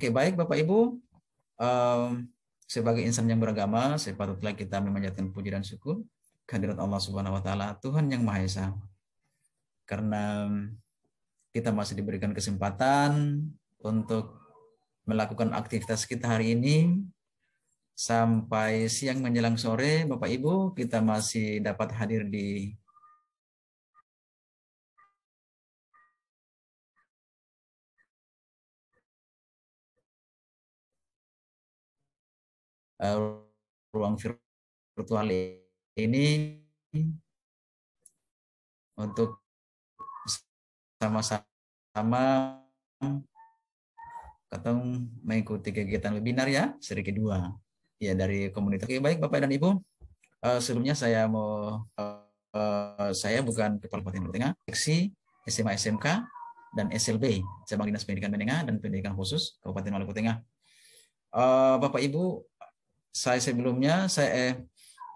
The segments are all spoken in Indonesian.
Oke, baik Bapak Ibu. Sebagai insan yang beragama, sepatutnya kita memanjatkan puji dan syukur kehadirat Allah Subhanahu wa taala, Tuhan yang Maha Esa. Karena kita masih diberikan kesempatan untuk melakukan aktivitas kita hari ini sampai siang menjelang sore. Bapak Ibu, kita masih dapat hadir di ruang virtual ini untuk sama-sama ketemu mengikuti kegiatan webinar ya, seri kedua ya dari komunitas. Oke, baik Bapak dan Ibu, sebelumnya saya mau saya bukan Kepala Kabupaten Maluku Tengah, seksi SMA SMK dan SLB Cabang Dinas Pendidikan Menengah dan Pendidikan Khusus Kabupaten Maluku Tengah. Bapak Ibu, saya sebelumnya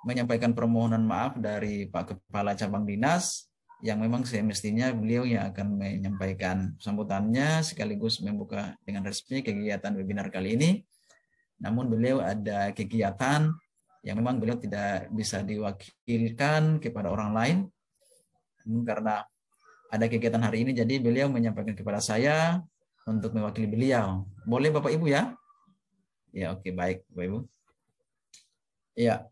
menyampaikan permohonan maaf dari Pak Kepala Cabang Dinas yang memang semestinya beliau yang akan menyampaikan sambutannya sekaligus membuka dengan resmi kegiatan webinar kali ini. Namun beliau ada kegiatan yang memang beliau tidak bisa diwakilkan kepada orang lain. Karena ada kegiatan hari ini, jadi beliau menyampaikan kepada saya untuk mewakili beliau. Boleh Bapak Ibu ya? Ya, oke, baik Bapak Ibu. Ya.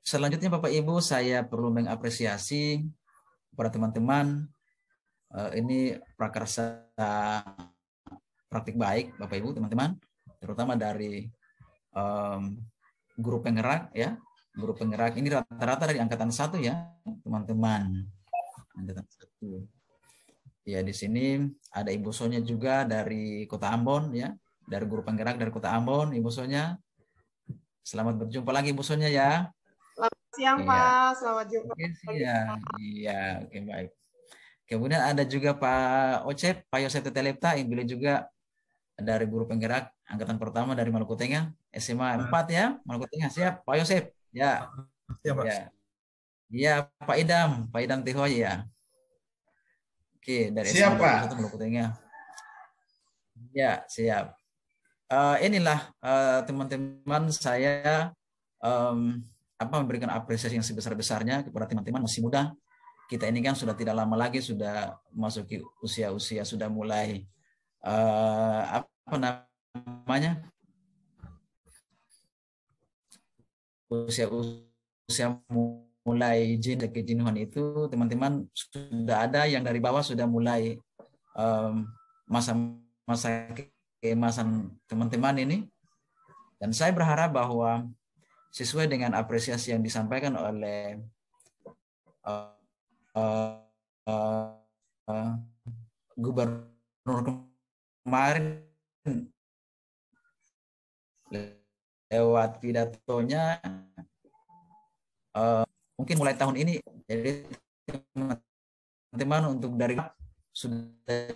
Selanjutnya Bapak Ibu, saya perlu mengapresiasi kepada teman-teman ini prakarsa praktik baik Bapak Ibu teman-teman, terutama dari guru penggerak ya. Guru penggerak ini rata-rata dari angkatan 1 ya teman-teman. Angkatan 1. Ya, di sini ada Ibu Sonya juga dari Kota Ambon ya, dari guru penggerak dari Kota Ambon, Ibu Sonya. Selamat berjumpa lagi Bu Sonya ya. Selamat siang iya. Pak, selamat jumpa. Oke, iya, oke baik. Kemudian ada juga Pak Ocep, Pak Yosef Tetelepta, yang beliau juga dari guru penggerak angkatan pertama dari Maluku Tengah, SMA 4 ya, Maluku Tengah. Siap, Pak Yosef. Ya. Siap, Pak. Ya. Iya, Pak Idam Tihoy ya. Oke, dari SMA 21 Maluku Tengah. Ya, siap. Inilah teman-teman saya memberikan apresiasi yang sebesar-besarnya kepada teman-teman masih muda. Kita ini kan sudah tidak lama lagi sudah masuki usia-usia sudah mulai usia mulai kejenuhan itu, teman-teman sudah ada yang dari bawah sudah mulai masa keemasan teman-teman ini, dan saya berharap bahwa sesuai dengan apresiasi yang disampaikan oleh gubernur kemarin lewat pidatonya, mungkin mulai tahun ini, jadi teman-teman untuk dari sudah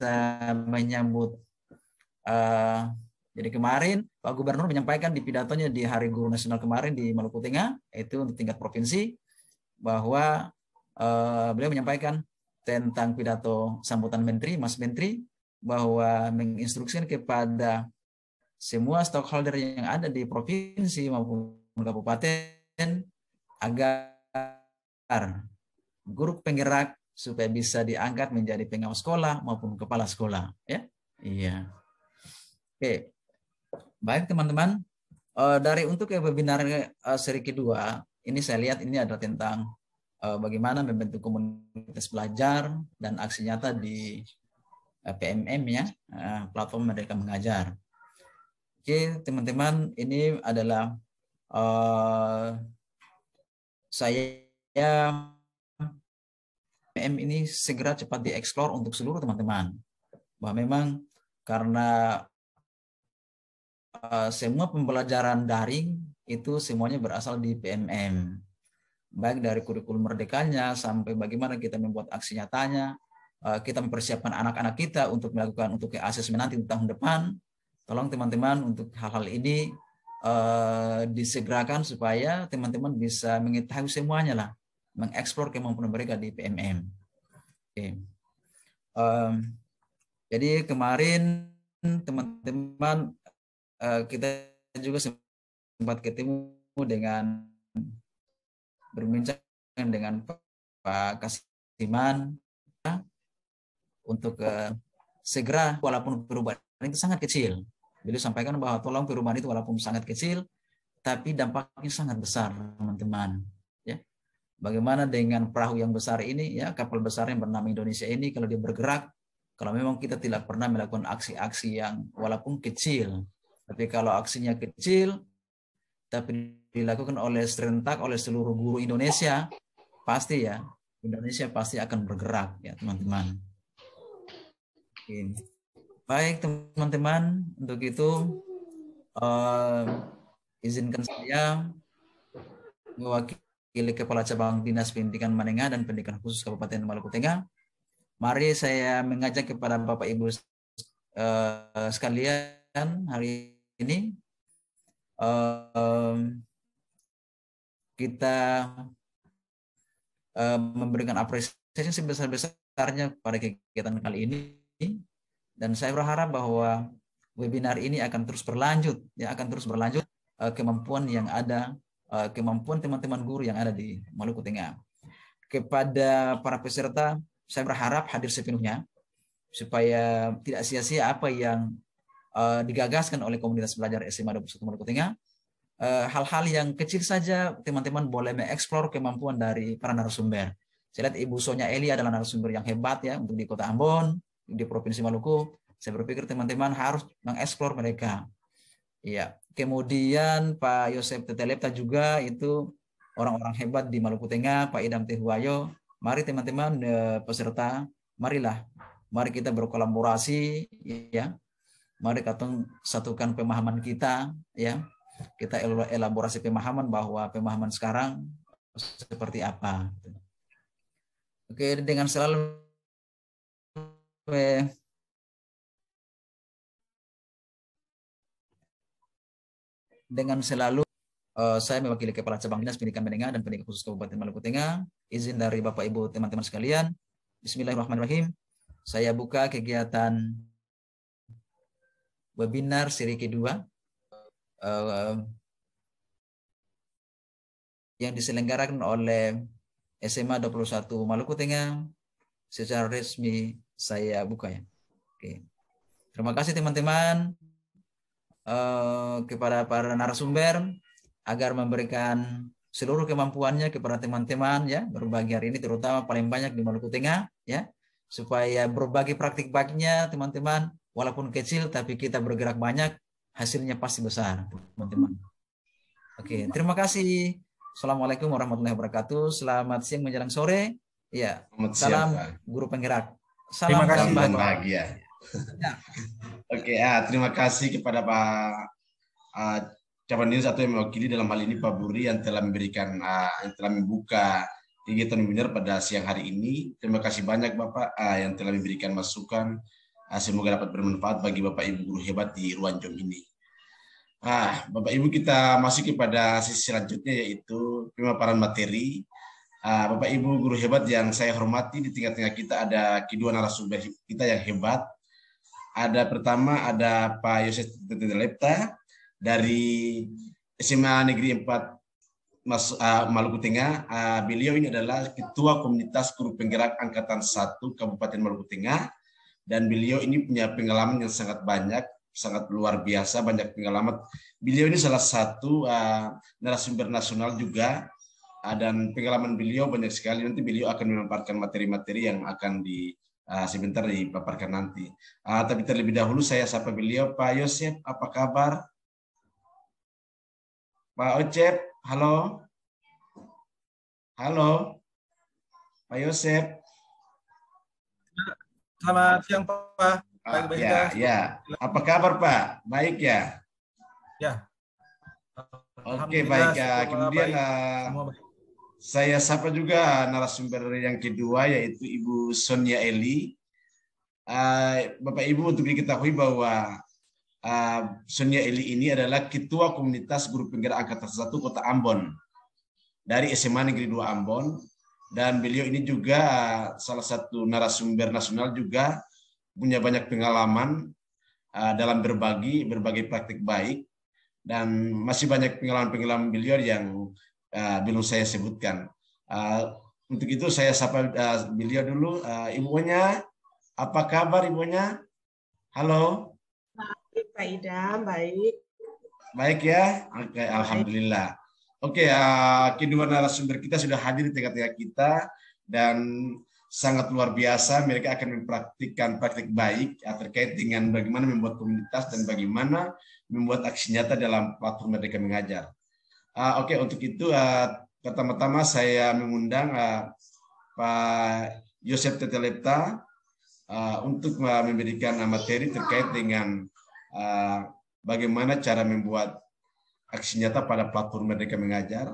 bisa menyambut. Jadi kemarin Pak Gubernur menyampaikan di pidatonya di Hari Guru Nasional kemarin di Maluku Tengah, itu untuk tingkat provinsi, bahwa beliau menyampaikan tentang pidato sambutan Menteri, Mas Menteri, bahwa menginstruksikan kepada semua stakeholder yang ada di provinsi maupun kabupaten agar guru penggerak supaya bisa diangkat menjadi pengawas sekolah maupun kepala sekolah, ya. Iya. Oke. Baik teman-teman, dari untuk webinar seri kedua, ini saya lihat ini adalah tentang bagaimana membentuk komunitas belajar dan aksi nyata di PMM ya, platform Merdeka Mengajar. Oke teman-teman, ini adalah saya PMM ini segera cepat dieksplor untuk seluruh teman-teman, bahwa memang karena semua pembelajaran daring itu semuanya berasal di PMM, baik dari kurikulum merdekanya sampai bagaimana kita membuat aksi nyatanya, kita mempersiapkan anak-anak kita untuk melakukan untuk asesmen nanti tahun depan. Tolong teman-teman untuk hal-hal ini disegerakan supaya teman-teman bisa mengetahui semuanya lah, mengeksplor kemampuan mereka di PMM. Oke. Jadi kemarin teman-teman kita juga sempat ketemu dengan berbincang dengan Pak Kasiman untuk segera, walaupun perubahan itu sangat kecil. Beliau sampaikan bahwa tolong perubahan itu walaupun sangat kecil, tapi dampaknya sangat besar, teman-teman. Ya, bagaimana dengan perahu yang besar ini, ya, kapal besar yang bernama Indonesia ini, kalau dia bergerak, kalau memang kita tidak pernah melakukan aksi-aksi yang walaupun kecil, tapi kalau aksinya kecil, tapi dilakukan oleh serentak oleh seluruh guru Indonesia, pasti ya Indonesia pasti akan bergerak, ya teman-teman. Baik teman-teman, untuk itu izinkan saya mewakili Kepala Cabang Dinas Pendidikan Manengah dan Pendidikan Khusus Kabupaten Maluku Tengah. Mari saya mengajak kepada Bapak Ibu sekalian hari ini kita memberikan apresiasi sebesar-besarnya pada kegiatan kali ini, dan saya berharap bahwa webinar ini akan terus berlanjut, ya, akan terus berlanjut kemampuan yang ada, kemampuan teman-teman guru yang ada di Maluku Tengah. Kepada para peserta, saya berharap hadir sepenuhnya supaya tidak sia-sia apa yang digagaskan oleh komunitas belajar SMA 21 Maluku Tengah. Hal-hal yang kecil saja teman-teman boleh mengeksplor kemampuan dari para narasumber. Saya lihat Ibu Sonia Eli adalah narasumber yang hebat ya untuk di Kota Ambon, di Provinsi Maluku. Saya berpikir teman-teman harus mengeksplor mereka. Iya. Kemudian Pak Yosef Tetelepta juga itu orang-orang hebat di Maluku Tengah, Pak Idam Tehuayo. Mari teman-teman peserta, mari kita berkolaborasi ya. Mari kita satukan pemahaman kita ya. Kita elaborasi pemahaman bahwa pemahaman sekarang seperti apa. Oke, dengan selalu saya mewakili Kepala Cabang Dinas Pendidikan Menengah dan Pendidikan Khusus Kabupaten Maluku Tengah. Izin dari Bapak Ibu teman-teman sekalian. Bismillahirrahmanirrahim. Saya buka kegiatan webinar seri kedua yang diselenggarakan oleh SMA 21 Maluku Tengah. Secara resmi saya buka ya. Oke. Terima kasih teman-teman kepada para narasumber agar memberikan seluruh kemampuannya kepada teman-teman ya berbagi hari ini, terutama paling banyak di Maluku Tengah ya, supaya berbagi praktik baiknya teman-teman, walaupun kecil tapi kita bergerak banyak, hasilnya pasti besar teman-teman. Oke, terima kasih. Assalamualaikum warahmatullahi wabarakatuh. Selamat siang menjelang sore. Ya, salam guru penggerak. Salam dan bahagia. Ya. Oke, terima kasih kepada Pak Cabang Dinas atau yang mewakili dalam hal ini Pak Buri yang telah memberikan, yang telah membuka kegiatan webinar pada siang hari ini. Terima kasih banyak Bapak yang telah memberikan masukan. Semoga dapat bermanfaat bagi Bapak Ibu guru hebat di Ruanjong ini. Bapak Ibu, kita masuk kepada sesi selanjutnya, yaitu pemaparan materi. Bapak Ibu guru hebat yang saya hormati, di tengah-tengah kita ada kedua narasumber kita yang hebat. Pertama ada Pak Yosef Tetelepta dari SMA Negeri 4 Maluku Tengah. Beliau ini adalah Ketua Komunitas Guru Penggerak Angkatan 1 Kabupaten Maluku Tengah, dan beliau ini punya pengalaman yang sangat banyak, sangat luar biasa, banyak pengalaman. Beliau ini salah satu narasumber nasional juga, dan pengalaman beliau banyak sekali. Nanti beliau akan memaparkan materi-materi yang akan sebentar dipaparkan nanti. Tapi terlebih dahulu saya sapa beliau. Pak Yosef, apa kabar? Pak Ocep, halo? Halo? Pak Yosef? Selamat siang Pak. Ya. Apa kabar Pak? Baik ya? Ya. Oke, baik ya. Kemudian saya sapa juga narasumber yang kedua, yaitu Ibu Sonia Eli. Bapak Ibu, untuk diketahui bahwa Sonia Eli ini adalah Ketua Komunitas Guru Penggerak Angkatan 1 Kota Ambon dari SMA Negeri 2 Ambon. Dan beliau ini juga salah satu narasumber nasional juga, punya banyak pengalaman dalam berbagai praktik baik, dan masih banyak pengalaman-pengalaman beliau yang belum saya sebutkan. Untuk itu saya sapa beliau dulu. Ibunya, apa kabar ibunya? Halo. Baik, Pak Idam, baik. Baik ya, oke, alhamdulillah. Oke, kedua narasumber kita sudah hadir di tengah-tengah kita dan sangat luar biasa. Mereka akan mempraktikkan praktik baik terkait dengan bagaimana membuat komunitas dan bagaimana membuat aksi nyata dalam platform Merdeka Mengajar. Oke, untuk itu pertama-tama saya mengundang Pak Yosef Tetelepta untuk memberikan materi terkait dengan bagaimana cara membuat aksi nyata pada platform Merdeka Mengajar.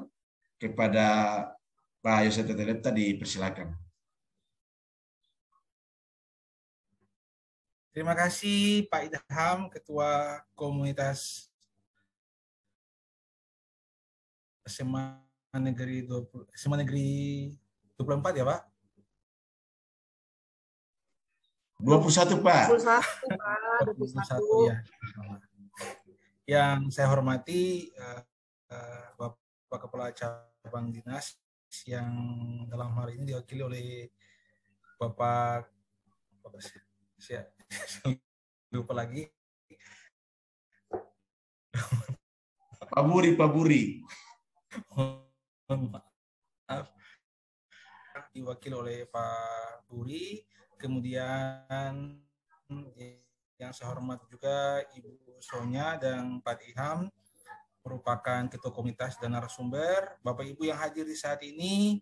Kepada Pak Yosef Tetelepta dipersilakan. Terima kasih Pak Idham, Ketua Komunitas SMA Negeri 24 ya Pak? 21 Pak. 21 Pak, 21 ya. Yang saya hormati Bapak Kepala Cabang Dinas yang dalam hal ini diwakili oleh Bapak lupa lagi. Pak Buri. Maaf. Diwakili oleh Pak Buri, kemudian yang saya hormati juga Ibu Sonya dan Pak Iham, merupakan ketua komunitas dan narasumber. Bapak Ibu yang hadir di saat ini,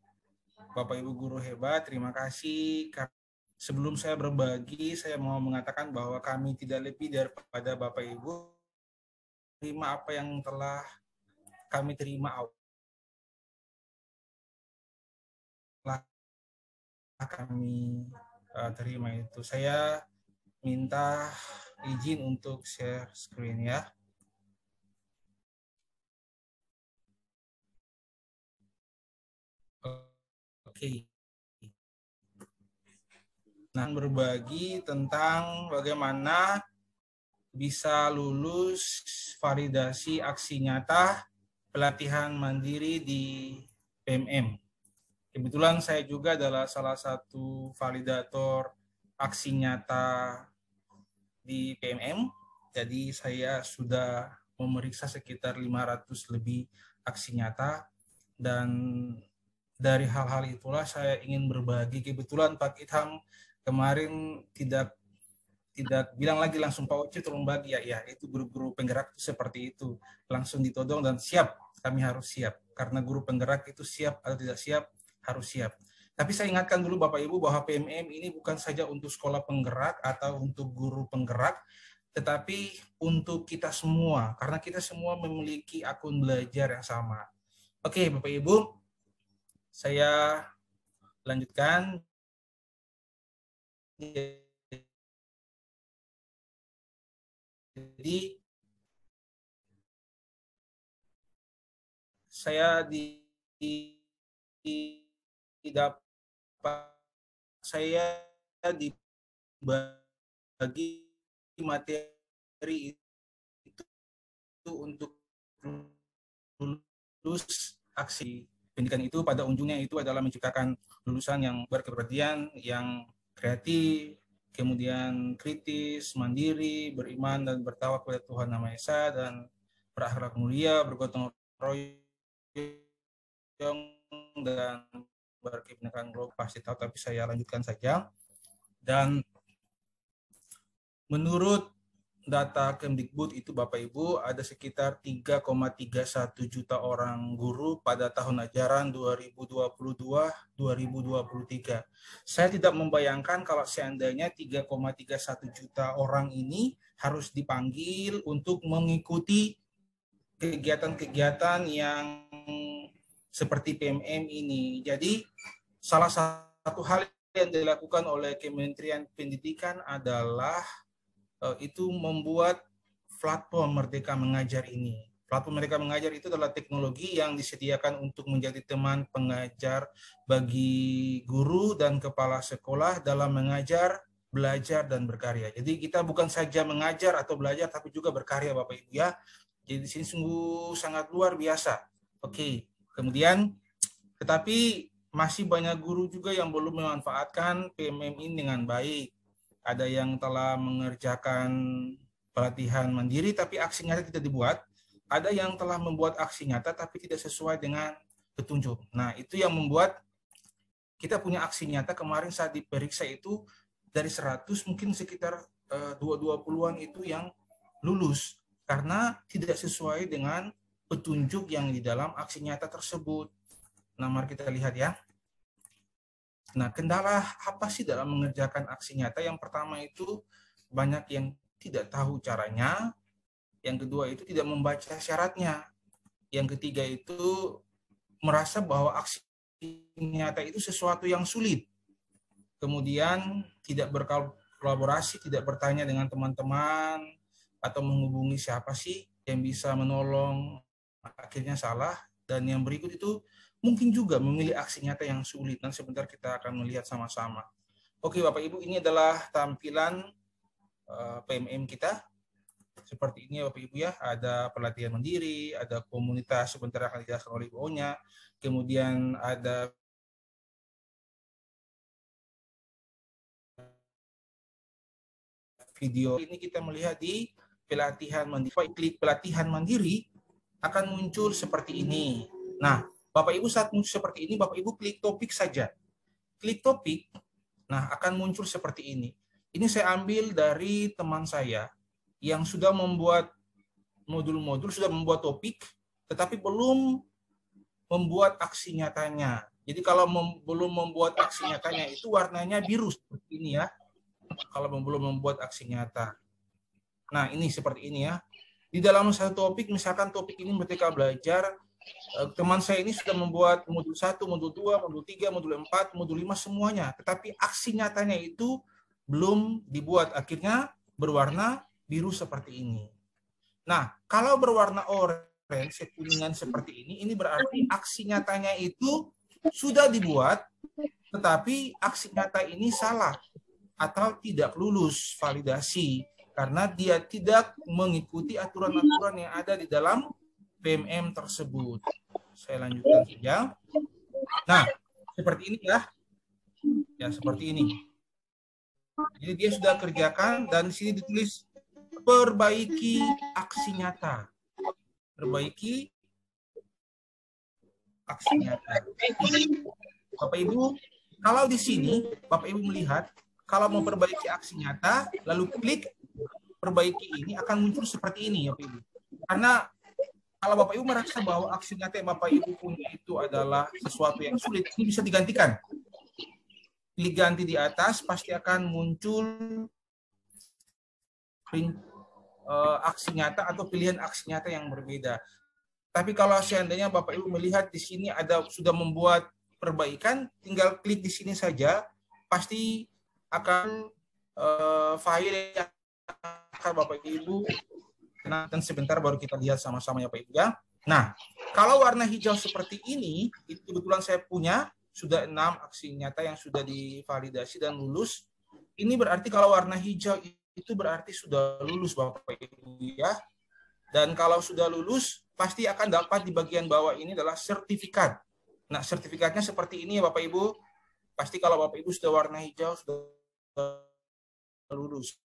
Bapak Ibu guru hebat, terima kasih. Sebelum saya berbagi, saya mau mengatakan bahwa kami tidak lebih daripada Bapak Ibu terima apa yang telah kami terima terima itu. Saya minta izin untuk share screen ya. Oke. Nah, berbagi tentang bagaimana bisa lulus validasi aksi nyata pelatihan mandiri di PMM. Kebetulan saya juga adalah salah satu validator aksi nyata di PMM. Jadi saya sudah memeriksa sekitar 500 lebih aksi nyata, dan dari hal-hal itulah saya ingin berbagi. Kebetulan Pak Idham kemarin tidak bilang lagi langsung Pak Oci tolong bagi, ya itu guru-guru penggerak itu seperti itu, langsung ditodong dan siap, kami harus siap, karena guru penggerak itu siap atau tidak siap, harus siap. Tapi saya ingatkan dulu Bapak Ibu bahwa PMM ini bukan saja untuk sekolah penggerak atau untuk guru penggerak, tetapi untuk kita semua, karena kita semua memiliki akun belajar yang sama. Oke Bapak Ibu, saya lanjutkan. Jadi saya dibagi materi itu untuk lulus aksi pendidikan itu. Pada ujungnya itu adalah menciptakan lulusan yang berkepribadian, yang kreatif, kemudian kritis, mandiri, beriman dan bertawakal kepada Tuhan Yang Maha Esa, dan berakhlak mulia, bergotong royong dan berkebinekaan global. Pasti tahu, tapi saya lanjutkan saja. Dan menurut data Kemdikbud itu Bapak Ibu ada sekitar 3,31 juta orang guru pada tahun ajaran 2022-2023. Saya tidak membayangkan kalau seandainya 3,31 juta orang ini harus dipanggil untuk mengikuti kegiatan-kegiatan yang seperti PMM ini. Jadi salah satu hal yang dilakukan oleh Kementerian Pendidikan adalah itu membuat platform Merdeka Mengajar ini. Platform Merdeka Mengajar itu adalah teknologi yang disediakan untuk menjadi teman pengajar bagi guru dan kepala sekolah dalam mengajar, belajar, dan berkarya. Jadi kita bukan saja mengajar atau belajar, tapi juga berkarya, Bapak Ibu ya. Jadi di sini sungguh sangat luar biasa. Oke, kemudian tetapi masih banyak guru juga yang belum memanfaatkan PMM ini dengan baik. Ada yang telah mengerjakan pelatihan mandiri tapi aksi nyata tidak dibuat. Ada yang telah membuat aksi nyata tapi tidak sesuai dengan petunjuk. Nah, itu yang membuat kita punya aksi nyata kemarin saat diperiksa itu dari 100 mungkin sekitar 20-an itu yang lulus karena tidak sesuai dengan petunjuk yang di dalam aksi nyata tersebut. Nah, mari kita lihat ya. Nah, kendala apa sih dalam mengerjakan aksi nyata? Yang pertama itu banyak yang tidak tahu caranya. Yang kedua itu tidak membaca syaratnya. Yang ketiga itu merasa bahwa aksi nyata itu sesuatu yang sulit. Kemudian tidak berkolaborasi, tidak bertanya dengan teman-teman, atau menghubungi siapa sih yang bisa menolong, akhirnya salah. Dan yang berikut itu mungkin juga memilih aksi nyata yang sulit. Dan sebentar kita akan melihat sama-sama. Oke Bapak Ibu, ini adalah tampilan PMM kita. Seperti ini Bapak Ibu ya, ada pelatihan mandiri, ada komunitas sebentar akan dijelaskan oleh Ibu Onya, kemudian ada video. Ini kita melihat di pelatihan mandiri. Klik pelatihan mandiri akan muncul seperti ini. Nah, Bapak Ibu saat muncul seperti ini, Bapak Ibu klik topik saja. Klik topik, nah akan muncul seperti ini. Ini saya ambil dari teman saya yang sudah membuat modul-modul, sudah membuat topik, tetapi belum membuat aksi nyatanya. Jadi kalau belum membuat aksi nyatanya itu warnanya biru seperti ini ya. Kalau belum membuat aksi nyata. Nah ini seperti ini ya. Di dalam satu topik, misalkan topik ini Merdeka Belajar, teman saya ini sudah membuat modul 1, modul 2, modul 3, modul 4, modul 5 semuanya. Tetapi aksi nyatanya itu belum dibuat. Akhirnya berwarna biru seperti ini. Nah, kalau berwarna orange, kuningan seperti ini berarti aksi nyatanya itu sudah dibuat, tetapi aksi nyata ini salah atau tidak lulus validasi karena dia tidak mengikuti aturan-aturan yang ada di dalam PMM tersebut. Saya lanjutkan saja. Nah, seperti ini ya. Ya, seperti ini. Jadi dia sudah kerjakan dan di sini ditulis perbaiki aksi nyata. Perbaiki aksi nyata. Bapak Ibu, kalau di sini Bapak Ibu melihat kalau memperbaiki aksi nyata lalu klik perbaiki ini akan muncul seperti ini ya Bapak Ibu. Karena kalau Bapak Ibu merasa bahwa aksi nyata yang Bapak Ibu punya itu adalah sesuatu yang sulit, ini bisa digantikan. Klik ganti di atas pasti akan muncul aksi nyata atau pilihan aksi nyata yang berbeda. Tapi kalau seandainya Bapak Ibu melihat di sini ada sudah membuat perbaikan, tinggal klik di sini saja, pasti akan file yang akan Bapak Ibu dan sebentar baru kita lihat sama-sama ya Pak Ibu ya. Nah, kalau warna hijau seperti ini, itu kebetulan saya punya sudah 6 aksi nyata yang sudah divalidasi dan lulus. Ini berarti kalau warna hijau itu berarti sudah lulus Bapak Ibu ya. Dan kalau sudah lulus, pasti akan dapat di bagian bawah ini adalah sertifikat. Nah, sertifikatnya seperti ini ya Bapak Ibu. Pasti kalau Bapak Ibu sudah warna hijau, sudah lulus.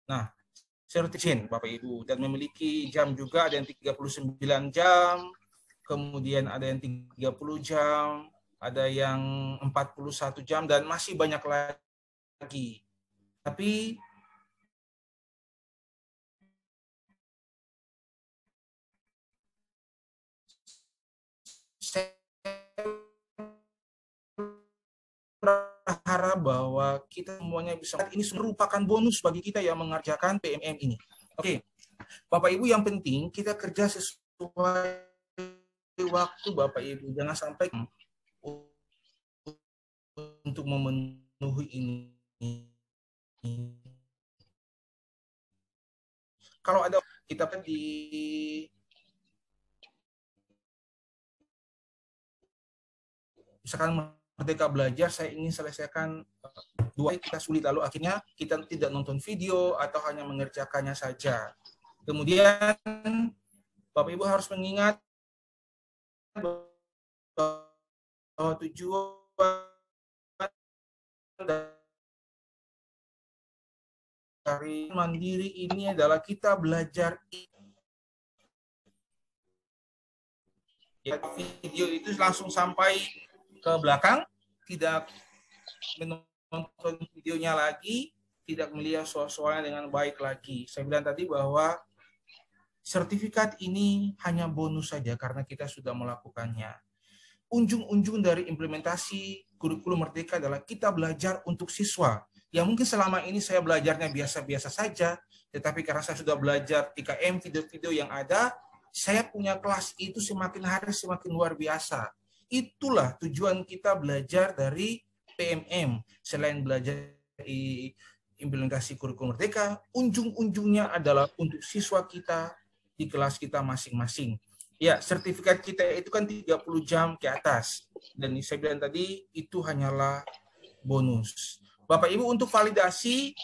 Nah, sertifikat Bapak Ibu. Dan memiliki jam juga, ada yang 39 jam, kemudian ada yang 30 jam, ada yang 41 jam, dan masih banyak lagi. Tapi saya berharap bahwa kita semuanya bisa. Ini merupakan bonus bagi kita yang mengerjakan PMM ini. Oke, Bapak Ibu, yang penting kita kerja sesuai waktu Bapak Ibu. Jangan sampai untuk memenuhi ini. Kalau ada kita di misalkan Merdeka Belajar, saya ingin selesaikan 2 kita sulit, lalu akhirnya kita tidak nonton video atau hanya mengerjakannya saja. Kemudian Bapak Ibu harus mengingat bahwa tujuan dari mandiri ini adalah kita belajar. Ya, video itu langsung sampai ke belakang, tidak menonton videonya lagi, tidak melihat soal-soalnya dengan baik lagi. Saya bilang tadi bahwa sertifikat ini hanya bonus saja karena kita sudah melakukannya. Ujung-ujung dari implementasi kurikulum Merdeka adalah kita belajar untuk siswa. Yang mungkin selama ini saya belajarnya biasa-biasa saja, tetapi karena saya sudah belajar 3M, video-video yang ada, saya punya kelas itu semakin hari semakin luar biasa. Itulah tujuan kita belajar dari PMM. Selain belajar implementasi kurikulum Merdeka, ujung-ujungnya adalah untuk siswa kita di kelas kita masing-masing. Ya, sertifikat kita itu kan 30 jam ke atas. Dan saya bilang tadi, itu hanyalah bonus. Bapak Ibu, untuk validasi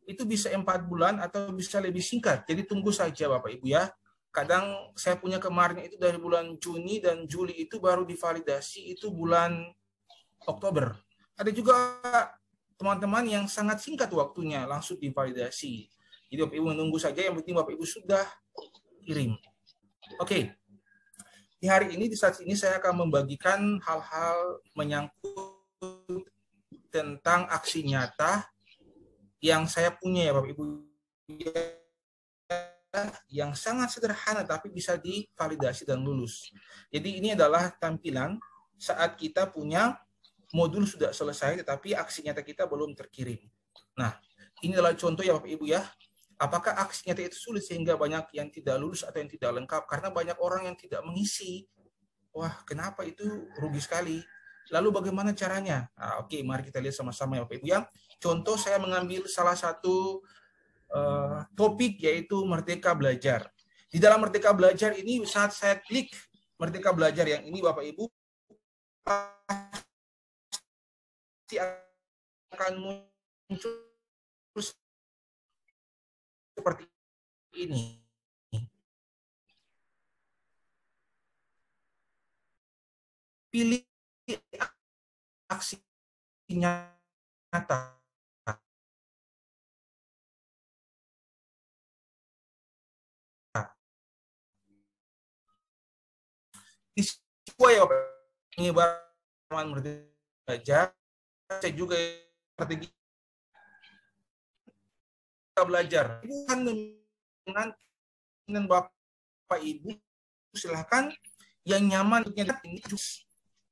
itu bisa 4 bulan atau bisa lebih singkat. Jadi tunggu saja Bapak Ibu ya. Kadang saya punya kemarin itu dari bulan Juni dan Juli itu baru divalidasi itu bulan Oktober. Ada juga teman-teman yang sangat singkat waktunya langsung divalidasi. Jadi Bapak Ibu menunggu saja, yang penting Bapak Ibu sudah kirim. Oke. Di hari ini, di saat ini saya akan membagikan hal-hal menyangkut tentang aksi nyata yang saya punya ya Bapak Ibu, yang sangat sederhana tapi bisa divalidasi dan lulus. Jadi ini adalah tampilan saat kita punya modul sudah selesai tetapi aksi nyata kita belum terkirim. Nah, ini adalah contoh ya Bapak Ibu ya. Apakah aksi nyata itu sulit sehingga banyak yang tidak lulus atau yang tidak lengkap? Karena banyak orang yang tidak mengisi. Wah, kenapa itu rugi sekali? Lalu bagaimana caranya? Nah, oke, mari kita lihat sama-sama ya Bapak Ibu ya. Contoh saya mengambil salah satu topik yaitu Merdeka Belajar. Di dalam Merdeka Belajar ini saat saya klik Merdeka Belajar yang ini Bapak Ibu pasti akan muncul seperti ini. Pilih aksi nyata. Di sebuah ya penyebaran Merdeka Belajar, saya juga strategi belajar. Bukan dengan Bapak Ibu, silahkan yang nyaman ini.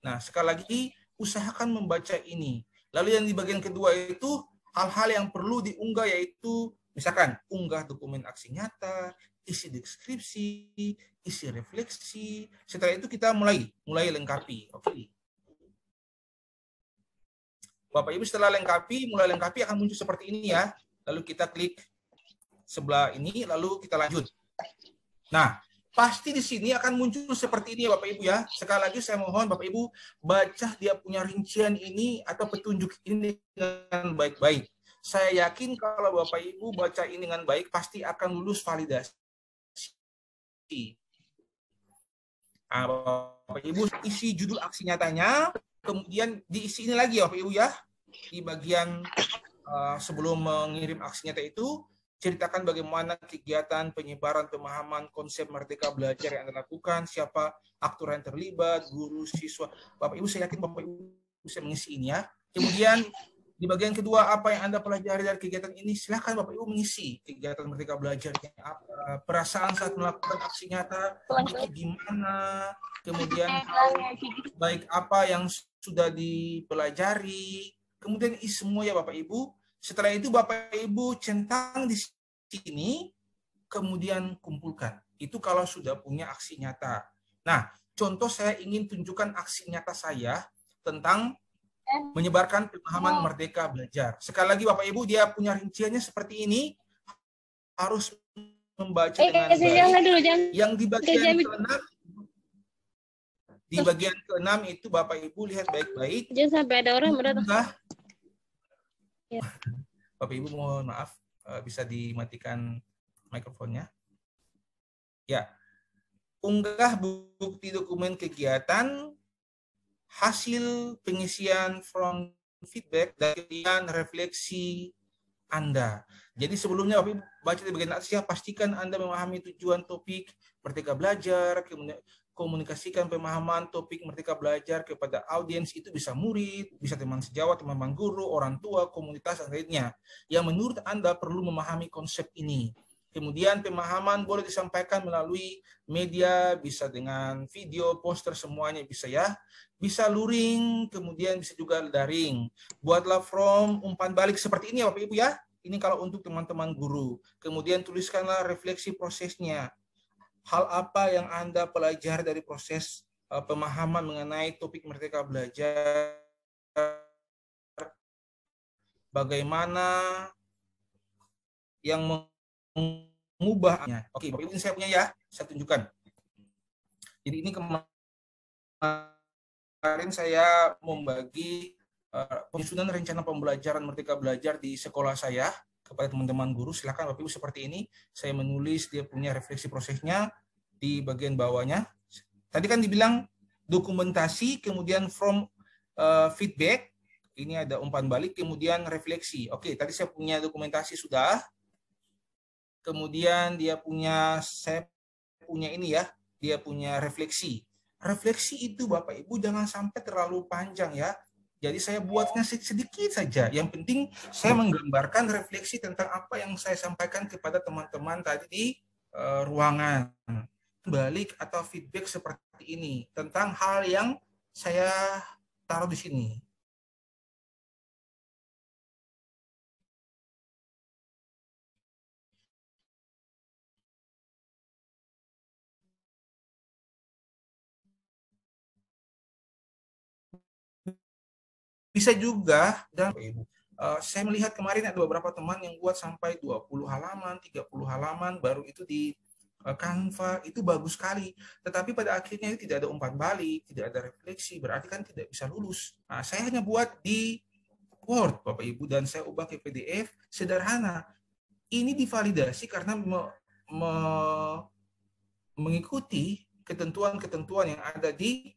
Nah, sekali lagi usahakan membaca ini. Lalu yang di bagian kedua itu hal-hal yang perlu diunggah yaitu misalkan unggah dokumen aksi nyata, isi deskripsi, isi refleksi. Setelah itu kita mulai lengkapi. Oke. Bapak Ibu setelah mulai lengkapi akan muncul seperti ini ya. Lalu kita klik sebelah ini, lalu kita lanjut. Nah, pasti di sini akan muncul seperti ini ya Bapak Ibu ya. Sekali lagi saya mohon Bapak Ibu baca dia punya rincian ini atau petunjuk ini dengan baik-baik. Saya yakin kalau Bapak Ibu baca ini dengan baik pasti akan lulus validasi. Nah, Bapak Ibu isi judul aksi nyatanya, kemudian diisi ini lagi ya Bapak Ibu ya. Di bagian sebelum mengirim aksi nyata itu, ceritakan bagaimana kegiatan penyebaran pemahaman konsep Merdeka Belajar yang Anda lakukan, siapa aktor yang terlibat, guru, siswa. Bapak Ibu, saya yakin Bapak Ibu bisa mengisi ini ya. Kemudian di bagian kedua, apa yang Anda pelajari dari kegiatan ini, silakan Bapak Ibu mengisi kegiatan Merdeka Belajar. Perasaan saat melakukan aksi nyata, itu gimana, kemudian baik apa yang sudah dipelajari, kemudian isi semua ya Bapak Ibu. Setelah itu Bapak Ibu centang di sini, kemudian kumpulkan. Itu kalau sudah punya aksi nyata. Nah, contoh saya ingin tunjukkan aksi nyata saya tentang menyebarkan pemahaman Merdeka Belajar. Sekali lagi Bapak Ibu, dia punya rinciannya seperti ini. Harus membaca dengan jangan baik. dulu, jangan. Yang di bagian ke-6, di bagian ke-6 itu Bapak Ibu lihat baik-baik. Jangan sampai ada orang Unggah. Ya. Bapak Ibu mohon maaf, bisa dimatikan mikrofonnya. Ya. Unggah bukti dokumen kegiatan, hasil pengisian from feedback, dan kemudian refleksi Anda. Jadi sebelumnya Bapak Ibu baca di bagian atas ya, pastikan Anda memahami tujuan topik Merdeka Belajar, kemudian komunikasikan pemahaman topik Merdeka Belajar kepada audiens, itu bisa murid, bisa teman sejawat, teman guru, orang tua, komunitas, dan lainnya yang menurut Anda perlu memahami konsep ini. Kemudian pemahaman boleh disampaikan melalui media, bisa dengan video, poster, semuanya bisa ya. Bisa luring, kemudian bisa juga daring. Buatlah form umpan balik seperti ini ya Bapak Ibu ya. Ini kalau untuk teman-teman guru. Kemudian tuliskanlah refleksi prosesnya. Hal apa yang Anda pelajari dari proses pemahaman mengenai topik Merdeka Belajar. Bagaimana yang mengubahnya. Oke, Bapak Ibu, ini saya punya ya. Saya tunjukkan. Jadi ini kemarin saya membagi penyusunan rencana pembelajaran Merdeka Belajar di sekolah saya kepada teman-teman guru. Silakan Bapak Ibu seperti ini. Saya menulis, dia punya refleksi prosesnya di bagian bawahnya. Tadi kan dibilang dokumentasi, kemudian from feedback, ini ada umpan balik, kemudian refleksi. Oke, tadi saya punya dokumentasi sudah. Kemudian saya punya ini ya, dia punya refleksi. Refleksi itu Bapak Ibu jangan sampai terlalu panjang ya. Jadi saya buatnya sedikit saja. Yang penting saya menggambarkan refleksi tentang apa yang saya sampaikan kepada teman-teman tadi di ruangan. Balik atau feedback seperti ini tentang hal yang saya taruh di sini. Bisa juga, dan saya melihat kemarin ada beberapa teman yang buat sampai 20 halaman, 30 halaman, baru itu di Canva, itu bagus sekali. Tetapi pada akhirnya itu tidak ada umpan balik, tidak ada refleksi, berarti kan tidak bisa lulus. Nah, saya hanya buat di Word, Bapak Ibu, dan saya ubah ke PDF, sederhana. Ini divalidasi karena mengikuti ketentuan-ketentuan yang ada di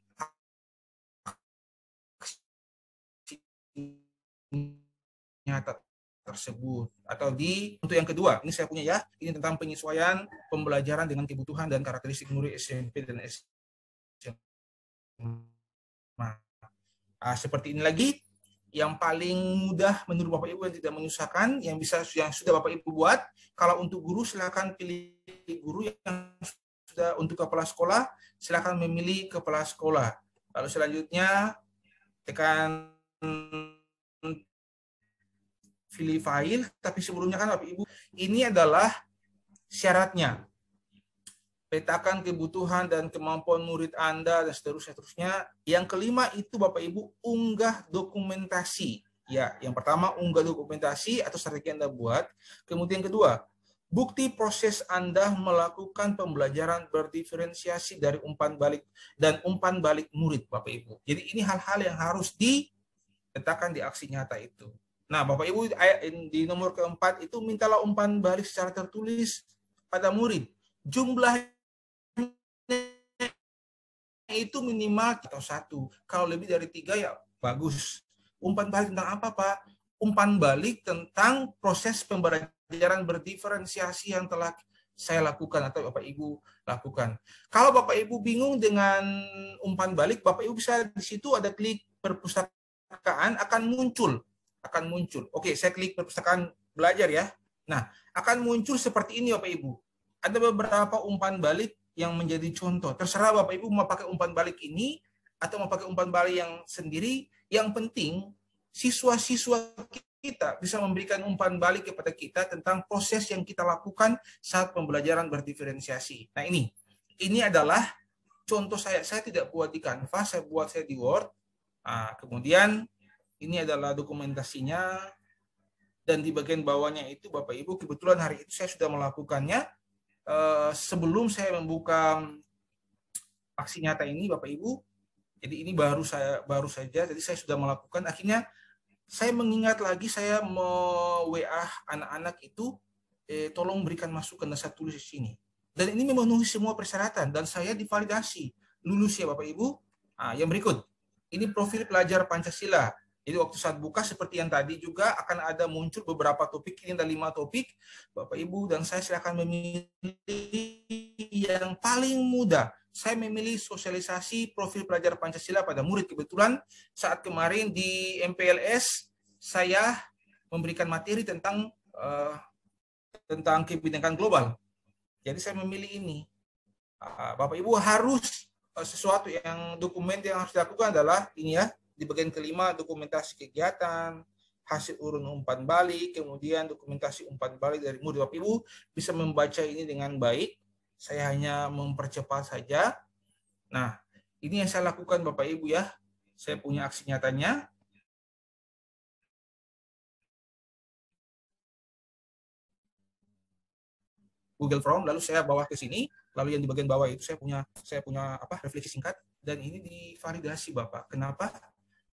nyata tersebut. Atau untuk yang kedua, ini saya punya ya, ini tentang penyesuaian pembelajaran dengan kebutuhan dan karakteristik murid SMP dan SMA. Nah, seperti ini lagi, yang paling mudah menurut Bapak Ibu yang tidak menyusahkan, yang sudah Bapak Ibu buat. Kalau untuk guru silakan pilih guru yang sudah, untuk kepala sekolah silakan memilih kepala sekolah. Lalu selanjutnya tekan pilih file, tapi sebelumnya kan Bapak Ibu, ini adalah syaratnya. Petakan kebutuhan dan kemampuan murid Anda dan seterusnya. Yang kelima itu Bapak Ibu unggah dokumentasi. Ya, yang pertama unggah dokumentasi atau strategi Anda buat. Kemudian kedua, bukti proses Anda melakukan pembelajaran berdiferensiasi dari umpan balik dan umpan balik murid Bapak Ibu. Jadi ini hal-hal yang harus diletakkan di aksi nyata itu. Nah, Bapak Ibu di nomor keempat itu mintalah umpan balik secara tertulis pada murid. Jumlahnya itu minimal atau 1. Kalau lebih dari 3 ya bagus. Umpan balik tentang apa, Pak? Umpan balik tentang proses pembelajaran berdiferensiasi yang telah saya lakukan atau Bapak Ibu lakukan. Kalau Bapak Ibu bingung dengan umpan balik, Bapak Ibu bisa di situ ada klik perpustakaan akan muncul. Oke, saya klik perpustakaan belajar ya. Nah, akan muncul seperti ini Bapak Ibu. Ada beberapa umpan balik yang menjadi contoh. Terserah Bapak Ibu mau pakai umpan balik ini atau mau pakai umpan balik yang sendiri. Yang penting siswa-siswa kita bisa memberikan umpan balik kepada kita tentang proses yang kita lakukan saat pembelajaran berdiferensiasi. Nah, ini adalah contoh saya. Saya tidak buat di Canva, saya di Word. Nah, kemudian ini adalah dokumentasinya, dan di bagian bawahnya itu Bapak Ibu, kebetulan hari itu saya sudah melakukannya. sebelum saya membuka aksi nyata ini, Bapak Ibu, jadi ini baru saja, jadi saya sudah melakukan. Akhirnya saya mengingat lagi, saya mau WA anak-anak itu, tolong berikan masukan dan saya tulis di sini. Dan ini memenuhi semua persyaratan dan saya divalidasi lulus ya Bapak Ibu. Nah, yang berikut, ini profil pelajar Pancasila. Jadi waktu saat buka seperti yang tadi juga akan ada muncul beberapa topik, ini ada 5 topik Bapak Ibu, dan saya silakan memilih yang paling mudah. Saya memilih sosialisasi profil pelajar Pancasila pada murid. Kebetulan saat kemarin di MPLS saya memberikan materi tentang kebinekaan global. Jadi saya memilih ini. Bapak Ibu harus sesuatu yang dokumen yang harus dilakukan adalah ini ya, di bagian kelima dokumentasi kegiatan, hasil urun umpan balik, kemudian dokumentasi umpan balik dari murid. Bapak Ibu bisa membaca ini dengan baik. Saya hanya mempercepat saja. Nah, ini yang saya lakukan Bapak Ibu ya. Saya punya aksi nyatanya. Google Form, lalu saya bawa ke sini, lalu yang di bagian bawah itu saya punya refleksi singkat, dan ini divalidasi Bapak. Kenapa?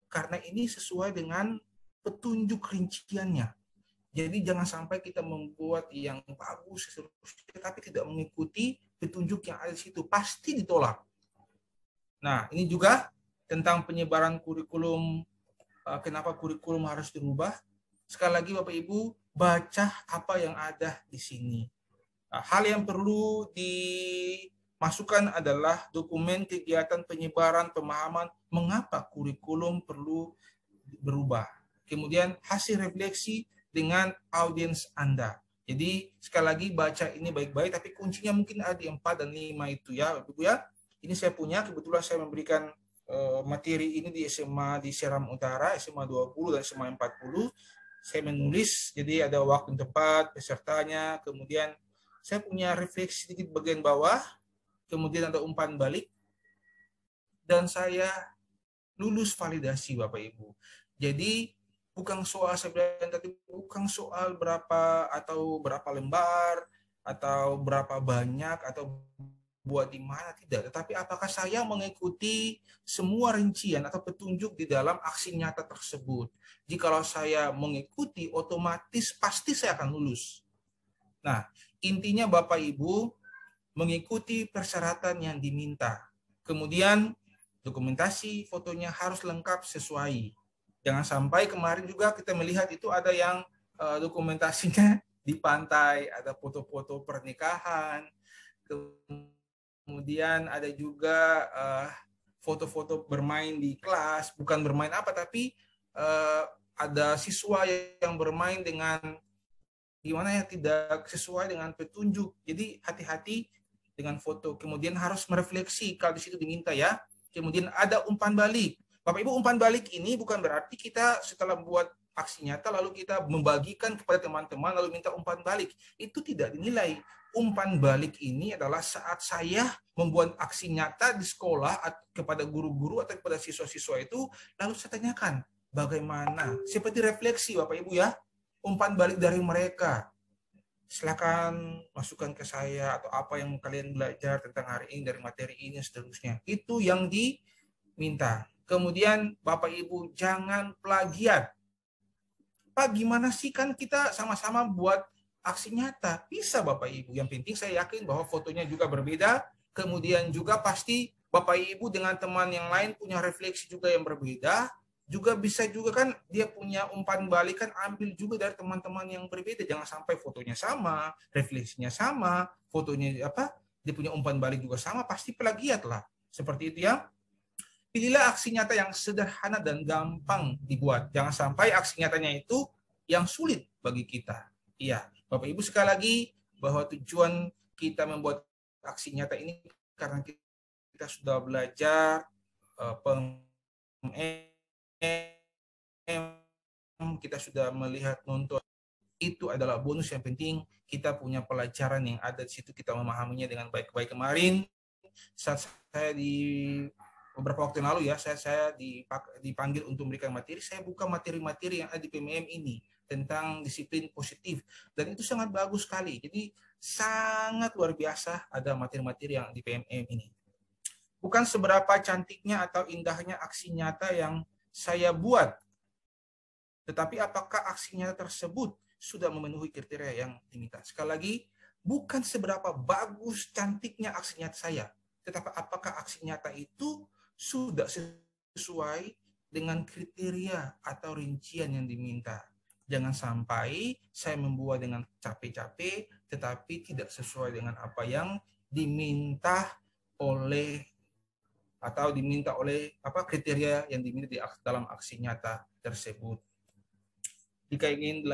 Karena ini sesuai dengan petunjuk rinciannya. Jadi jangan sampai kita membuat yang bagus, tapi tidak mengikuti petunjuk yang ada di situ, pasti ditolak. Nah, ini juga tentang penyebaran kurikulum, kenapa kurikulum harus dirubah. Sekali lagi Bapak Ibu, baca apa yang ada di sini. Hal yang perlu dimasukkan adalah dokumen kegiatan penyebaran pemahaman mengapa kurikulum perlu berubah. Kemudian hasil refleksi dengan audiens Anda. Jadi sekali lagi baca ini baik-baik, tapi kuncinya mungkin ada di 4 dan 5 itu ya, Ibu ya. Ini saya punya, kebetulan saya memberikan materi ini di SMA di Seram Utara, SMA 20 dan SMA 40. Saya menulis, jadi ada waktu tepat, pesertanya, kemudian saya punya refleksi sedikit bagian bawah, kemudian ada umpan balik, dan saya lulus validasi Bapak Ibu. Jadi bukan soal, saya bilang tadi, bukan soal berapa lembar atau berapa banyak atau buat di mana, tidak, tetapi apakah saya mengikuti semua rincian atau petunjuk di dalam aksi nyata tersebut. Jikalau saya mengikuti, otomatis pasti saya akan lulus. Nah, intinya Bapak Ibu mengikuti persyaratan yang diminta. Kemudian dokumentasi fotonya harus lengkap sesuai. Jangan sampai kemarin juga kita melihat itu ada yang dokumentasinya di pantai, ada foto-foto pernikahan, kemudian ada juga foto-foto bermain di kelas, bukan bermain apa, tapi ada siswa yang bermain dengan gimana ya, tidak sesuai dengan petunjuk. Jadi hati-hati dengan foto. Kemudian harus merefleksi kalau di situ diminta ya. Kemudian ada umpan balik. Bapak Ibu, umpan balik ini bukan berarti kita setelah buat aksi nyata lalu kita membagikan kepada teman-teman lalu minta umpan balik. Itu tidak dinilai. Umpan balik ini adalah saat saya membuat aksi nyata di sekolah kepada guru-guru atau kepada siswa-siswa itu, lalu saya tanyakan bagaimana. Seperti refleksi Bapak Ibu ya. Umpan balik dari mereka. Silakan masukkan ke saya atau apa yang kalian belajar tentang hari ini dari materi ini seterusnya. Itu yang diminta. Kemudian Bapak Ibu jangan plagiat. Pak, gimana sih, kan kita sama-sama buat aksi nyata. Bisa Bapak Ibu. Yang penting saya yakin bahwa fotonya juga berbeda. Kemudian juga pasti Bapak Ibu dengan teman yang lain punya refleksi juga yang berbeda. Juga bisa juga kan dia punya umpan balik, kan ambil juga dari teman-teman yang berbeda. Jangan sampai fotonya sama, refleksinya sama, fotonya dia punya umpan balik juga sama, pasti plagiat lah. Seperti itu ya. Pilihlah aksi nyata yang sederhana dan gampang dibuat. Jangan sampai aksi nyatanya itu yang sulit bagi kita. Iya, Bapak Ibu, sekali lagi bahwa tujuan kita membuat aksi nyata ini karena kita sudah belajar kita sudah melihat nonton, itu adalah bonus. Yang penting kita punya pelajaran yang ada di situ, kita memahaminya dengan baik-baik. Kemarin saat saya di beberapa waktu yang lalu ya, saya dipanggil untuk memberikan materi, saya buka materi-materi yang ada di PMM ini. tentang disiplin positif, dan itu sangat bagus sekali. Jadi sangat luar biasa ada materi-materi yang di PMM ini. Bukan seberapa cantiknya atau indahnya aksi nyata yang saya buat, tetapi apakah aksi nyata tersebut sudah memenuhi kriteria yang diminta. Sekali lagi, bukan seberapa bagus cantiknya aksi nyata saya, tetapi apakah aksi nyata itu sudah sesuai dengan kriteria atau rincian yang diminta. Jangan sampai saya membuat dengan capek-capek, tetapi tidak sesuai dengan apa yang diminta oleh kriteria yang diminta dalam aksi nyata tersebut. Jika ingin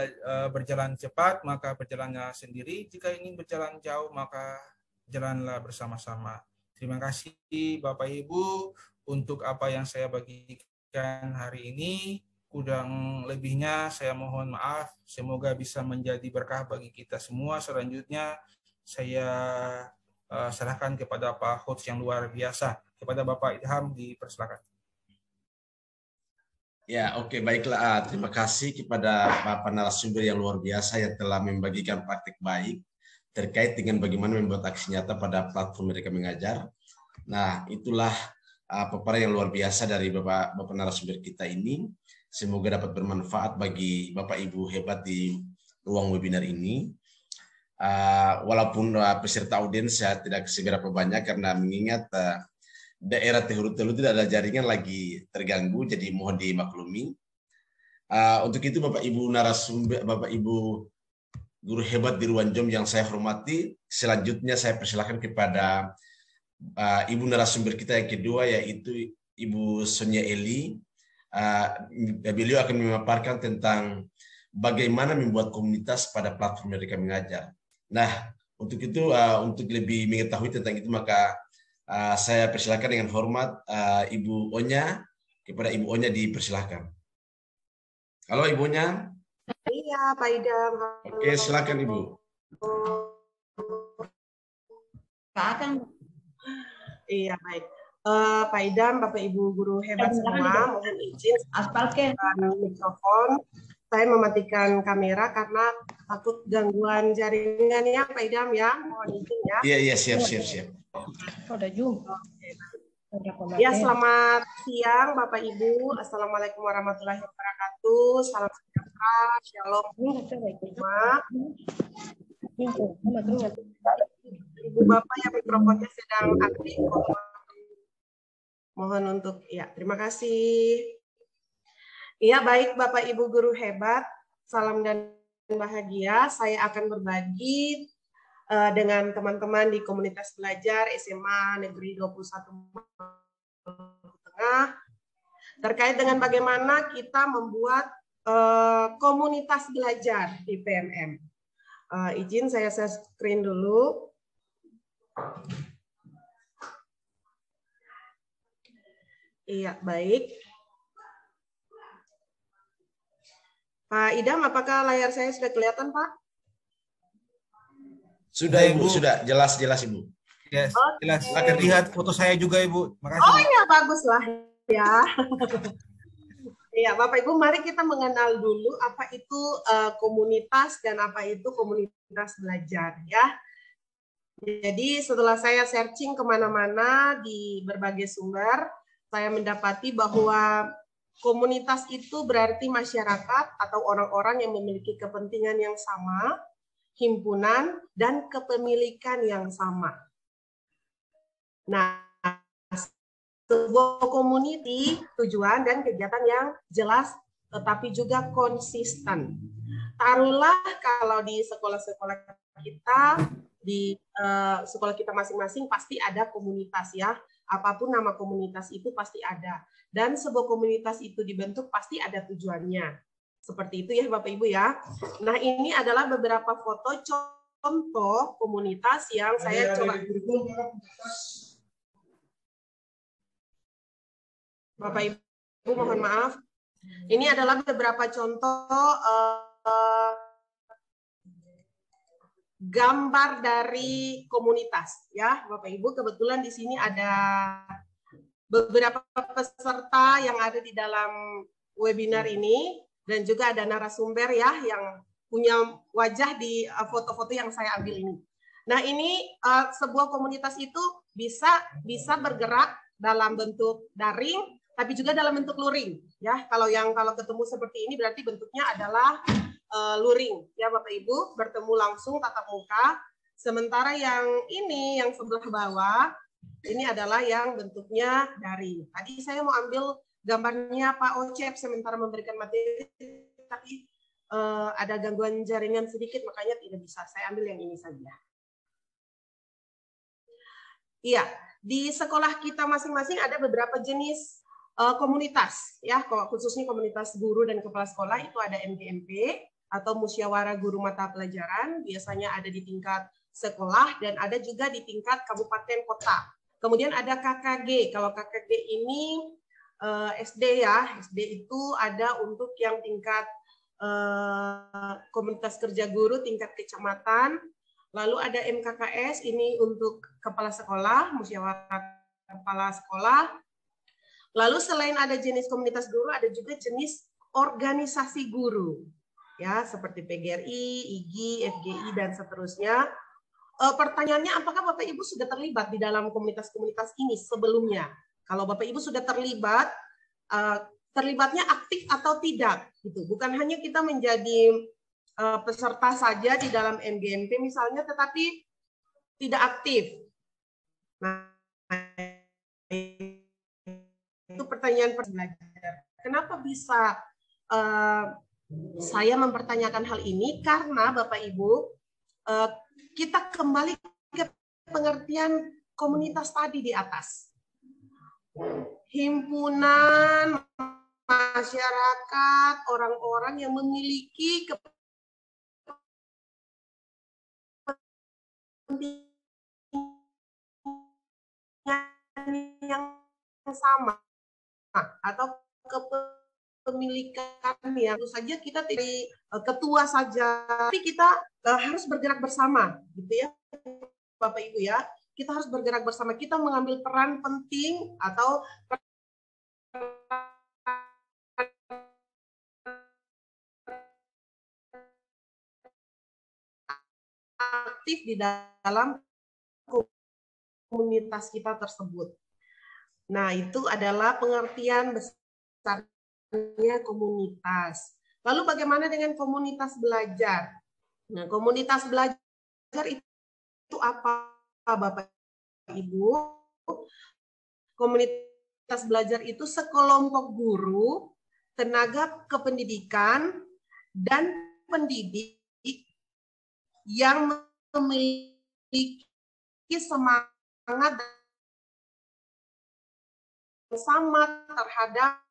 berjalan cepat, maka berjalannya sendiri. Jika ingin berjalan jauh, maka jalanlah bersama-sama. Terima kasih Bapak Ibu untuk apa yang saya bagikan hari ini. Kurang lebihnya saya mohon maaf. Semoga bisa menjadi berkah bagi kita semua. Selanjutnya saya serahkan kepada Pak Host yang luar biasa. Kepada Bapak Idham, dipersilakan. Ya, oke, baiklah. Terima kasih kepada Bapak narasumber yang luar biasa yang telah membagikan praktik baik terkait dengan bagaimana membuat aksi nyata pada platform Merdeka Mengajar. Nah, itulah paparan yang luar biasa dari Bapak narasumber kita ini. Semoga dapat bermanfaat bagi Bapak Ibu hebat di ruang webinar ini. Walaupun peserta audiens saya tidak seberapa banyak karena mengingat daerah Tehuru-Telu tidak ada jaringan lagi terganggu, jadi mohon dimaklumi. Untuk itu Bapak Ibu narasumber, Bapak Ibu guru hebat di Ruang Jom yang saya hormati, selanjutnya saya persilakan kepada Ibu narasumber kita yang kedua, yaitu Ibu Sonia Eli. Beliau akan memaparkan tentang bagaimana membuat komunitas pada platform Merdeka Mengajar. Nah, untuk itu, untuk lebih mengetahui tentang itu, maka saya persilakan dengan hormat Ibu Onya. Kepada Ibu Onya dipersilakan. Halo Ibu Onya. Iya, Pak Idam. Oke, silakan Ibu. Iya, baik. Pak Idam, Bapak Ibu guru hebat semua, mohon izin mikrofon. Saya mematikan kamera karena takut gangguan jaringannya, Pak Idam ya. Mohon izin ya. Iya, siap. Ya, selamat siang Bapak Ibu. Assalamualaikum warahmatullahi wabarakatuh. Salam sejahtera, shalom semua. Ibu Bapak yang mikrofonnya sedang aktif, mohon untuk terima kasih. Iya, baik Bapak Ibu guru hebat, salam dan bahagia. Saya akan berbagi dengan teman-teman di komunitas belajar SMA Negeri 21 Tengah terkait dengan bagaimana kita membuat komunitas belajar di PMM. Izin saya share screen dulu. Iya, baik. Pak Idam, apakah layar saya sudah kelihatan, Pak? Sudah Ibu, sudah jelas Ibu. Yes, jelas. Akan lihat foto saya juga Ibu. Makasih. Oh ya, baguslah ya. Iya, Bapak Ibu, mari kita mengenal dulu apa itu komunitas dan apa itu komunitas belajar ya. Jadi setelah saya searching kemana-mana di berbagai sumber, saya mendapati bahwa komunitas itu berarti masyarakat atau orang-orang yang memiliki kepentingan yang sama, himpunan, dan kepemilikan yang sama. Nah, sebuah community, tujuan dan kegiatan yang jelas, tetapi juga konsisten. Taruhlah kalau di sekolah-sekolah kita, di sekolah kita masing-masing pasti ada komunitas ya. Apapun nama komunitas itu pasti ada. Dan sebuah komunitas itu dibentuk pasti ada tujuannya. Seperti itu ya Bapak Ibu ya. Nah, ini adalah beberapa foto contoh komunitas yang saya coba. Bapak Ibu mohon maaf. Ini adalah beberapa contoh gambar dari komunitas ya Bapak Ibu. Kebetulan di sini ada beberapa peserta yang ada di dalam webinar ini. dan juga ada narasumber ya yang punya wajah di foto-foto yang saya ambil ini. Nah, ini sebuah komunitas itu bisa bergerak dalam bentuk daring, tapi juga dalam bentuk luring. Ya, kalau ketemu seperti ini berarti bentuknya adalah luring. Ya, Bapak Ibu, bertemu langsung tatap muka. Sementara yang ini, yang sebelah bawah, ini adalah yang bentuknya daring. Tadi saya mau ambil gambarnya Pak Ocep sementara memberikan materi, tapi ada gangguan jaringan sedikit, makanya tidak bisa. Saya ambil yang ini saja. Iya, di sekolah kita masing-masing ada beberapa jenis komunitas, ya, khususnya komunitas guru dan kepala sekolah itu ada MGMP atau Musyawarah Guru Mata Pelajaran, biasanya ada di tingkat sekolah dan ada juga di tingkat kabupaten kota. Kemudian ada KKG, kalau KKG ini SD ya, SD itu ada untuk yang tingkat komunitas kerja guru tingkat kecamatan. Lalu ada MKKS, ini untuk kepala sekolah, musyawarah kepala sekolah. Lalu selain ada jenis komunitas guru, ada juga jenis organisasi guru. Ya, seperti PGRI, IGI, FGI, dan seterusnya. Pertanyaannya, apakah Bapak Ibu sudah terlibat di dalam komunitas-komunitas ini sebelumnya? Kalau Bapak Ibu sudah terlibat, terlibatnya aktif atau tidak? Gitu. Bukan hanya kita menjadi peserta saja di dalam MGMP misalnya, tetapi tidak aktif. Nah, itu pertanyaan belajar. Kenapa bisa saya mempertanyakan hal ini? Karena Bapak Ibu, kita kembali ke pengertian komunitas tadi di atas. Himpunan masyarakat, orang-orang yang memiliki yang sama atau kepemilikan yang tentu saja kita tidak ketua saja, tapi kita harus bergerak bersama, gitu ya, Bapak Ibu ya. Kita harus bergerak bersama, kita mengambil peran penting atau aktif di dalam komunitas kita tersebut. Nah, itu adalah pengertian besarnya komunitas. Lalu bagaimana dengan komunitas belajar? Nah, komunitas belajar itu apa, Bapak Ibu? Komunitas belajar itu sekelompok guru, tenaga kependidikan, dan pendidik yang memiliki semangat sama terhadap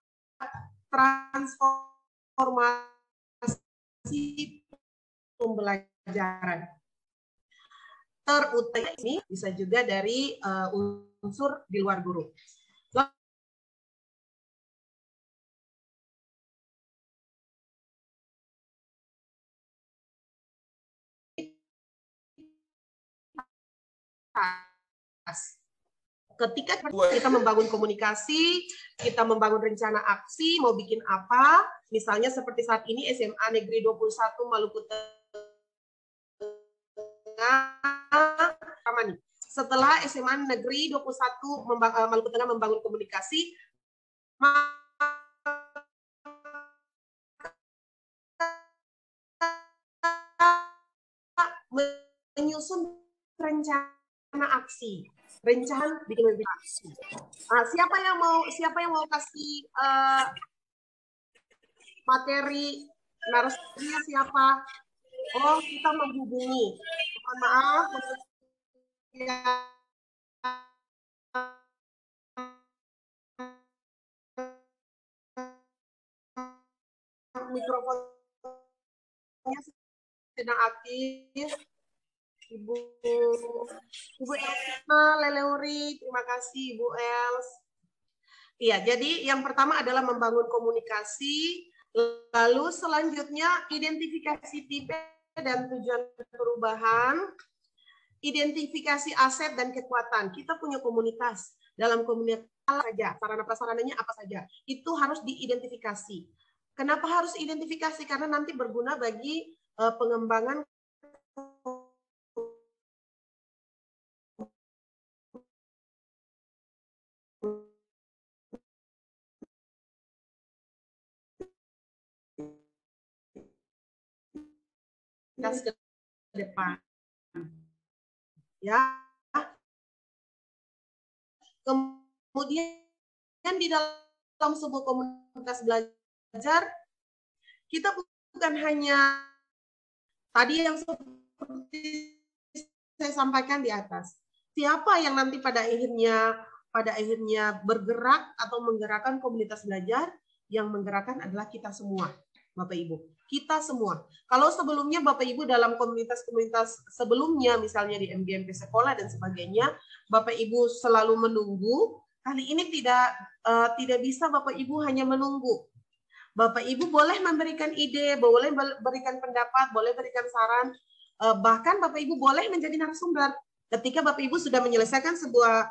transformasi pembelajaran. Terutama ini bisa juga dari unsur di luar guru. Ketika kita membangun komunikasi, kita membangun rencana aksi, mau bikin apa, misalnya seperti saat ini SMA Negeri 21 Maluku Tengah, setelah SMA Negeri 21 Maluku Tengah membangun komunikasi, menyusun rencana aksi. Rencana bikin aksi. Siapa yang mau kasih materi narasumbernya siapa? Oh, kita menghubungi. Mohon maaf. Mikrofonnya sedang aktif. Ibu Elsa Leleuri, terima kasih Ibu Els. Iya, jadi yang pertama adalah membangun komunikasi, lalu selanjutnya identifikasi tipe dan tujuan perubahan, identifikasi aset dan kekuatan. Kita punya komunitas, dalam komunitas apa saja, sarana prasarananya apa saja, itu harus diidentifikasi. Kenapa harus identifikasi? Karena nanti berguna bagi pengembangan ke depan. Ya. Kemudian di dalam sebuah komunitas belajar, kita bukan hanya tadi yang seperti saya sampaikan di atas. Siapa yang nanti pada akhirnya bergerak atau menggerakkan komunitas belajar? Yang menggerakkan adalah kita semua, Bapak Ibu. Kita semua. Kalau sebelumnya Bapak Ibu dalam komunitas-komunitas sebelumnya, misalnya di MGMP sekolah dan sebagainya, Bapak Ibu selalu menunggu. Kali ini tidak bisa Bapak Ibu hanya menunggu. Bapak Ibu boleh memberikan ide, boleh berikan pendapat, boleh berikan saran, bahkan Bapak Ibu boleh menjadi narasumber. Ketika Bapak Ibu sudah menyelesaikan sebuah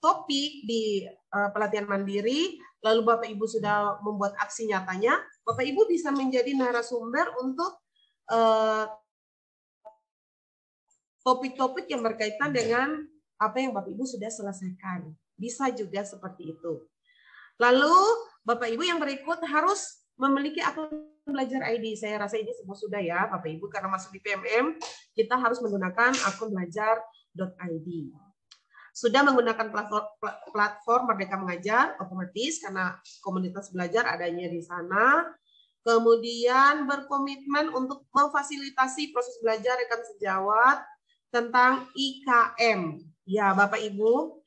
topik di pelatihan mandiri, lalu Bapak Ibu sudah membuat aksi nyatanya, Bapak Ibu bisa menjadi narasumber untuk topik-topik yang berkaitan dengan apa yang Bapak Ibu sudah selesaikan. Bisa juga seperti itu. Lalu Bapak Ibu yang berikut harus memiliki akun belajar ID. Saya rasa ini semua sudah ya Bapak Ibu, karena masuk di PMM kita harus menggunakan akun belajar.id. Sudah menggunakan platform Merdeka Mengajar otomatis karena komunitas belajar adanya di sana. Kemudian berkomitmen untuk memfasilitasi proses belajar rekan sejawat tentang IKM. Ya Bapak Ibu,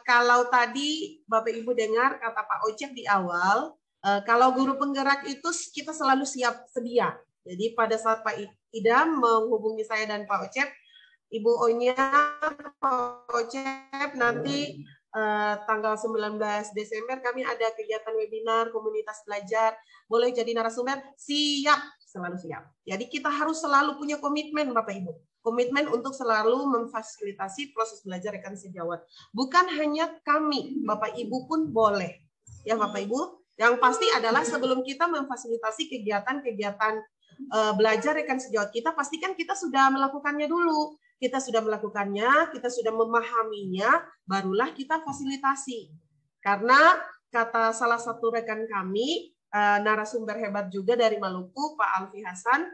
kalau tadi Bapak Ibu dengar kata Pak Ocep di awal, kalau guru penggerak itu kita selalu siap sedia. Jadi pada saat Pak Idam menghubungi saya dan Pak Ocep, Ibu Onya, Pak Ocep, nanti tanggal 19 Desember kami ada kegiatan webinar komunitas belajar, boleh jadi narasumber? Siap, selalu siap. Jadi kita harus selalu punya komitmen Bapak Ibu. Komitmen untuk selalu memfasilitasi proses belajar rekan sejawat. Bukan hanya kami, Bapak Ibu pun boleh. Ya Bapak Ibu, yang pasti adalah sebelum kita memfasilitasi kegiatan-kegiatan belajar rekan sejawat kita, pastikan kita sudah melakukannya dulu. Kita sudah melakukannya, kita sudah memahaminya, barulah kita fasilitasi. Karena kata salah satu rekan kami, narasumber hebat juga dari Maluku, Pak Alfi Hasan,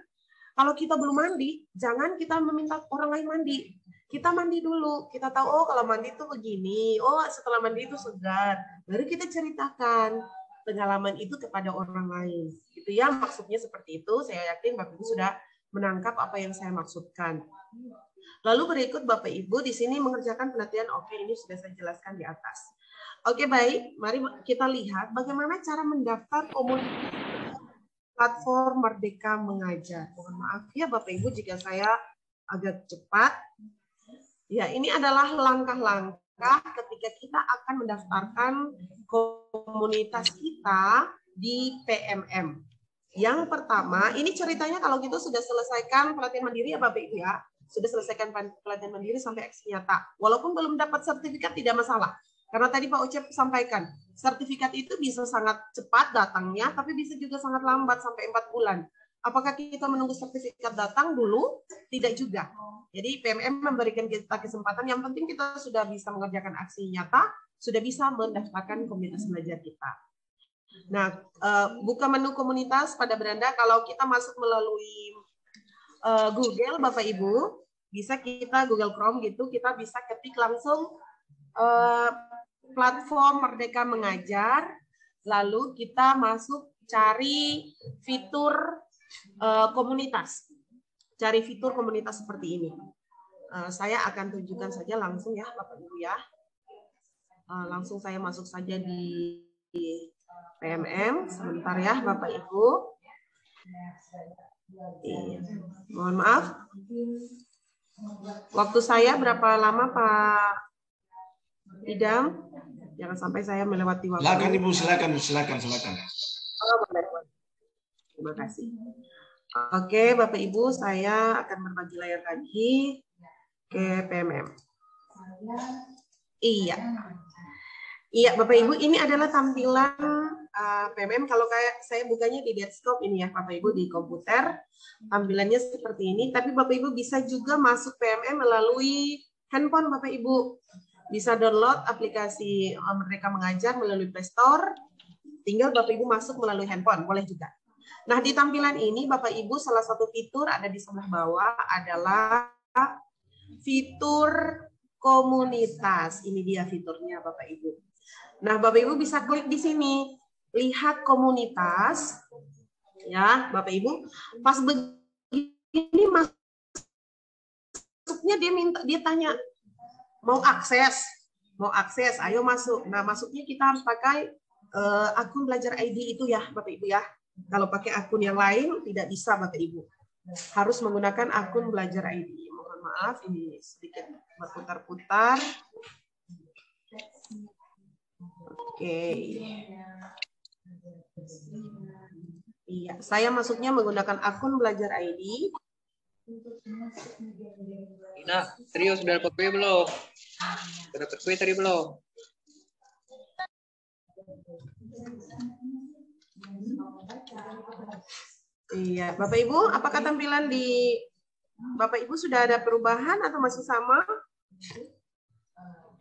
kalau kita belum mandi, jangan kita meminta orang lain mandi. Kita mandi dulu, kita tahu, oh kalau mandi itu begini, oh setelah mandi itu segar. Baru kita ceritakan pengalaman itu kepada orang lain. Itu ya, maksudnya seperti itu. Saya yakin Bapak Ibu sudah menangkap apa yang saya maksudkan. Lalu berikut Bapak Ibu di sini mengerjakan pelatihan. Oke, ini sudah saya jelaskan di atas. Oke, baik. Mari kita lihat bagaimana cara mendaftar komunitas platform Merdeka Mengajar. Mohon maaf ya Bapak Ibu jika saya agak cepat. Ya, ini adalah langkah-langkah ketika kita akan mendaftarkan komunitas kita di PMM. Yang pertama, ini ceritanya kalau gitu sudah selesaikan pelatihan mandiri ya Bapak Ibu ya. Sudah selesaikan pelatihan mandiri sampai aksi nyata. Walaupun belum dapat sertifikat tidak masalah. Karena tadi Pak Ocep sampaikan, sertifikat itu bisa sangat cepat datangnya, tapi bisa juga sangat lambat sampai 4 bulan. Apakah kita menunggu sertifikat datang dulu? Tidak juga. Jadi PMM memberikan kita kesempatan, yang penting kita sudah bisa mengerjakan aksi nyata, sudah bisa mendaftarkan komunitas belajar kita. Nah, buka menu komunitas pada beranda, kalau kita masuk melalui Google, Bapak Ibu, bisa kita Google Chrome gitu, kita bisa ketik langsung platform Merdeka Mengajar, lalu kita masuk cari fitur komunitas, cari fitur komunitas seperti ini. Saya akan tunjukkan saja langsung ya Bapak Ibu ya, langsung saya masuk saja di PMM, sebentar ya Bapak Ibu. Mohon maaf. Waktu saya berapa lama Pak Idam? Jangan sampai saya melewati waktu. Silakan Ibu, silakan. Oh, boleh. Terima kasih. Oke, Bapak Ibu, saya akan berbagi layar lagi ke PMM. Iya, Bapak Ibu, ini adalah tampilan PMM. Kalau kayak saya bukanya di desktop ini ya Bapak Ibu, di komputer tampilannya seperti ini, tapi Bapak Ibu bisa juga masuk PMM melalui handphone Bapak Ibu. Bisa download aplikasi Merdeka Mengajar melalui Play Store, tinggal Bapak Ibu masuk melalui handphone, boleh juga. Nah, di tampilan ini Bapak Ibu salah satu fitur ada di sebelah bawah adalah fitur komunitas. Ini dia fiturnya Bapak Ibu. Nah, Bapak Ibu bisa klik di sini, lihat komunitas. Ya, Bapak Ibu, pas begini masuknya dia tanya mau akses, ayo masuk. Nah, masuknya kita harus pakai akun Belajar ID itu ya, Bapak Ibu ya. Kalau pakai akun yang lain tidak bisa Bapak Ibu. Harus menggunakan akun Belajar ID. Mohon maaf ini sedikit berputar-putar. Oke. Iya, saya masuknya menggunakan akun Belajar ID. Ina, serius sudah dapat kue belum? Sudah dapat kue tadi belum? Iya, Bapak Ibu, apakah tampilan di Bapak Ibu sudah ada perubahan atau masih sama?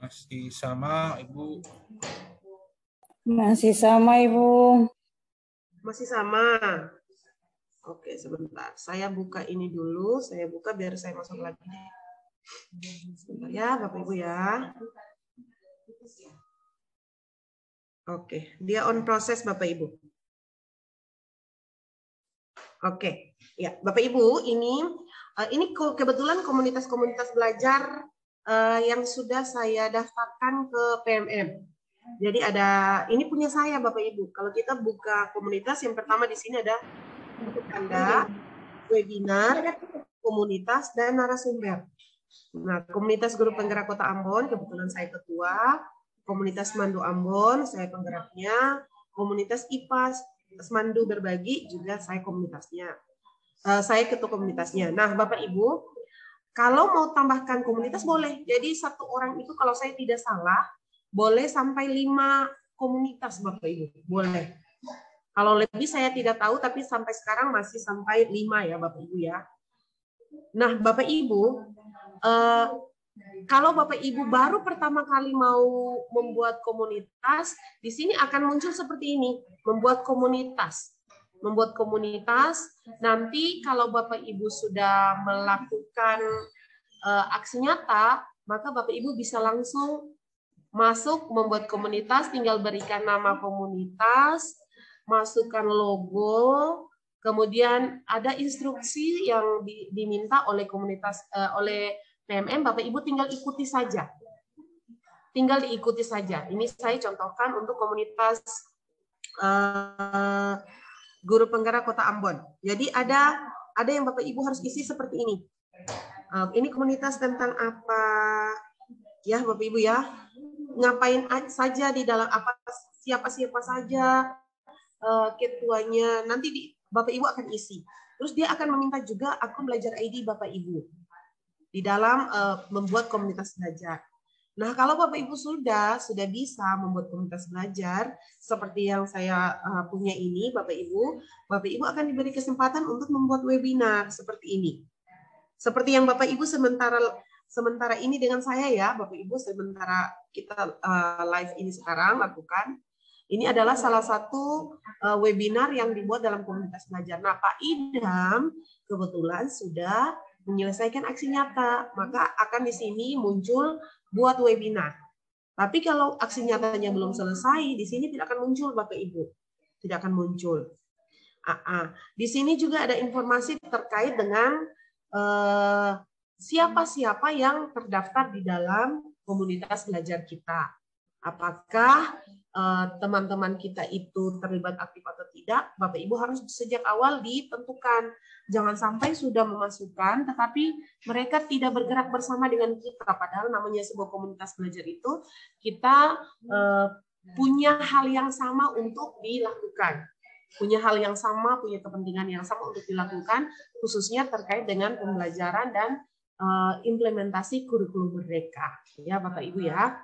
Masih sama, Ibu. Masih sama, Ibu. Masih sama. Oke, sebentar. Saya buka ini dulu. Saya buka biar saya masuk lagi. Sebentar ya, Bapak Ibu ya. Oke, dia on proses Bapak Ibu. Oke, ya Bapak Ibu, ini kebetulan komunitas-komunitas belajar yang sudah saya daftarkan ke PMM. Jadi ini punya saya Bapak Ibu. Kalau kita buka komunitas, yang pertama di sini ada tanda webinar, komunitas, dan narasumber. Nah, komunitas Guru Penggerak Kota Ambon, kebetulan saya ketua. Komunitas Mandu Ambon, saya penggeraknya. Komunitas IPA Semandu Berbagi, juga saya komunitasnya. Saya ketua komunitasnya. Nah, Bapak Ibu, kalau mau tambahkan komunitas boleh. Jadi satu orang itu kalau saya tidak salah, boleh sampai 5 komunitas Bapak Ibu. Boleh. Kalau lebih saya tidak tahu, tapi sampai sekarang masih sampai 5 ya Bapak Ibu ya. Nah, Bapak Ibu, kalau Bapak Ibu baru pertama kali mau membuat komunitas, di sini akan muncul seperti ini, membuat komunitas. Membuat komunitas, nanti kalau Bapak Ibu sudah melakukan aksi nyata, maka Bapak Ibu bisa langsung masuk membuat komunitas, tinggal berikan nama komunitas, masukkan logo, kemudian ada instruksi yang diminta oleh komunitas, oleh PMM, Bapak Ibu tinggal ikuti saja. Tinggal diikuti saja. Ini saya contohkan untuk komunitas Guru Penggerak Kota Ambon. Jadi ada yang Bapak Ibu harus isi seperti ini. Ini komunitas tentang apa? Ya Bapak Ibu ya. Ngapain saja di dalam apa, siapa-siapa saja ketuanya. Nanti Bapak Ibu akan isi. Terus dia akan meminta juga akun Belajar ID Bapak Ibu di dalam membuat komunitas belajar. Nah, kalau Bapak Ibu sudah bisa membuat komunitas belajar seperti yang saya punya ini, Bapak Ibu akan diberi kesempatan untuk membuat webinar seperti ini. Seperti yang Bapak Ibu sementara ini dengan saya ya, Bapak Ibu, sementara kita live ini sekarang lakukan. Ini adalah salah satu webinar yang dibuat dalam komunitas belajar. Nah, Pak Idham kebetulan sudah menyelesaikan aksi nyata, maka akan di sini muncul buat webinar. Tapi kalau aksi nyatanya belum selesai, di sini tidak akan muncul Bapak Ibu. Tidak akan muncul. Di sini juga ada informasi terkait dengan siapa-siapa yang terdaftar di dalam komunitas belajar kita. Apakah teman-teman kita itu terlibat aktif atau tidak, Bapak Ibu harus sejak awal ditentukan. Jangan sampai sudah memasukkan, tetapi mereka tidak bergerak bersama dengan kita. Padahal namanya sebuah komunitas belajar itu, kita punya hal yang sama untuk dilakukan. Punya hal yang sama, punya kepentingan yang sama untuk dilakukan, khususnya terkait dengan pembelajaran dan implementasi kurikulum mereka. Ya Bapak Ibu ya.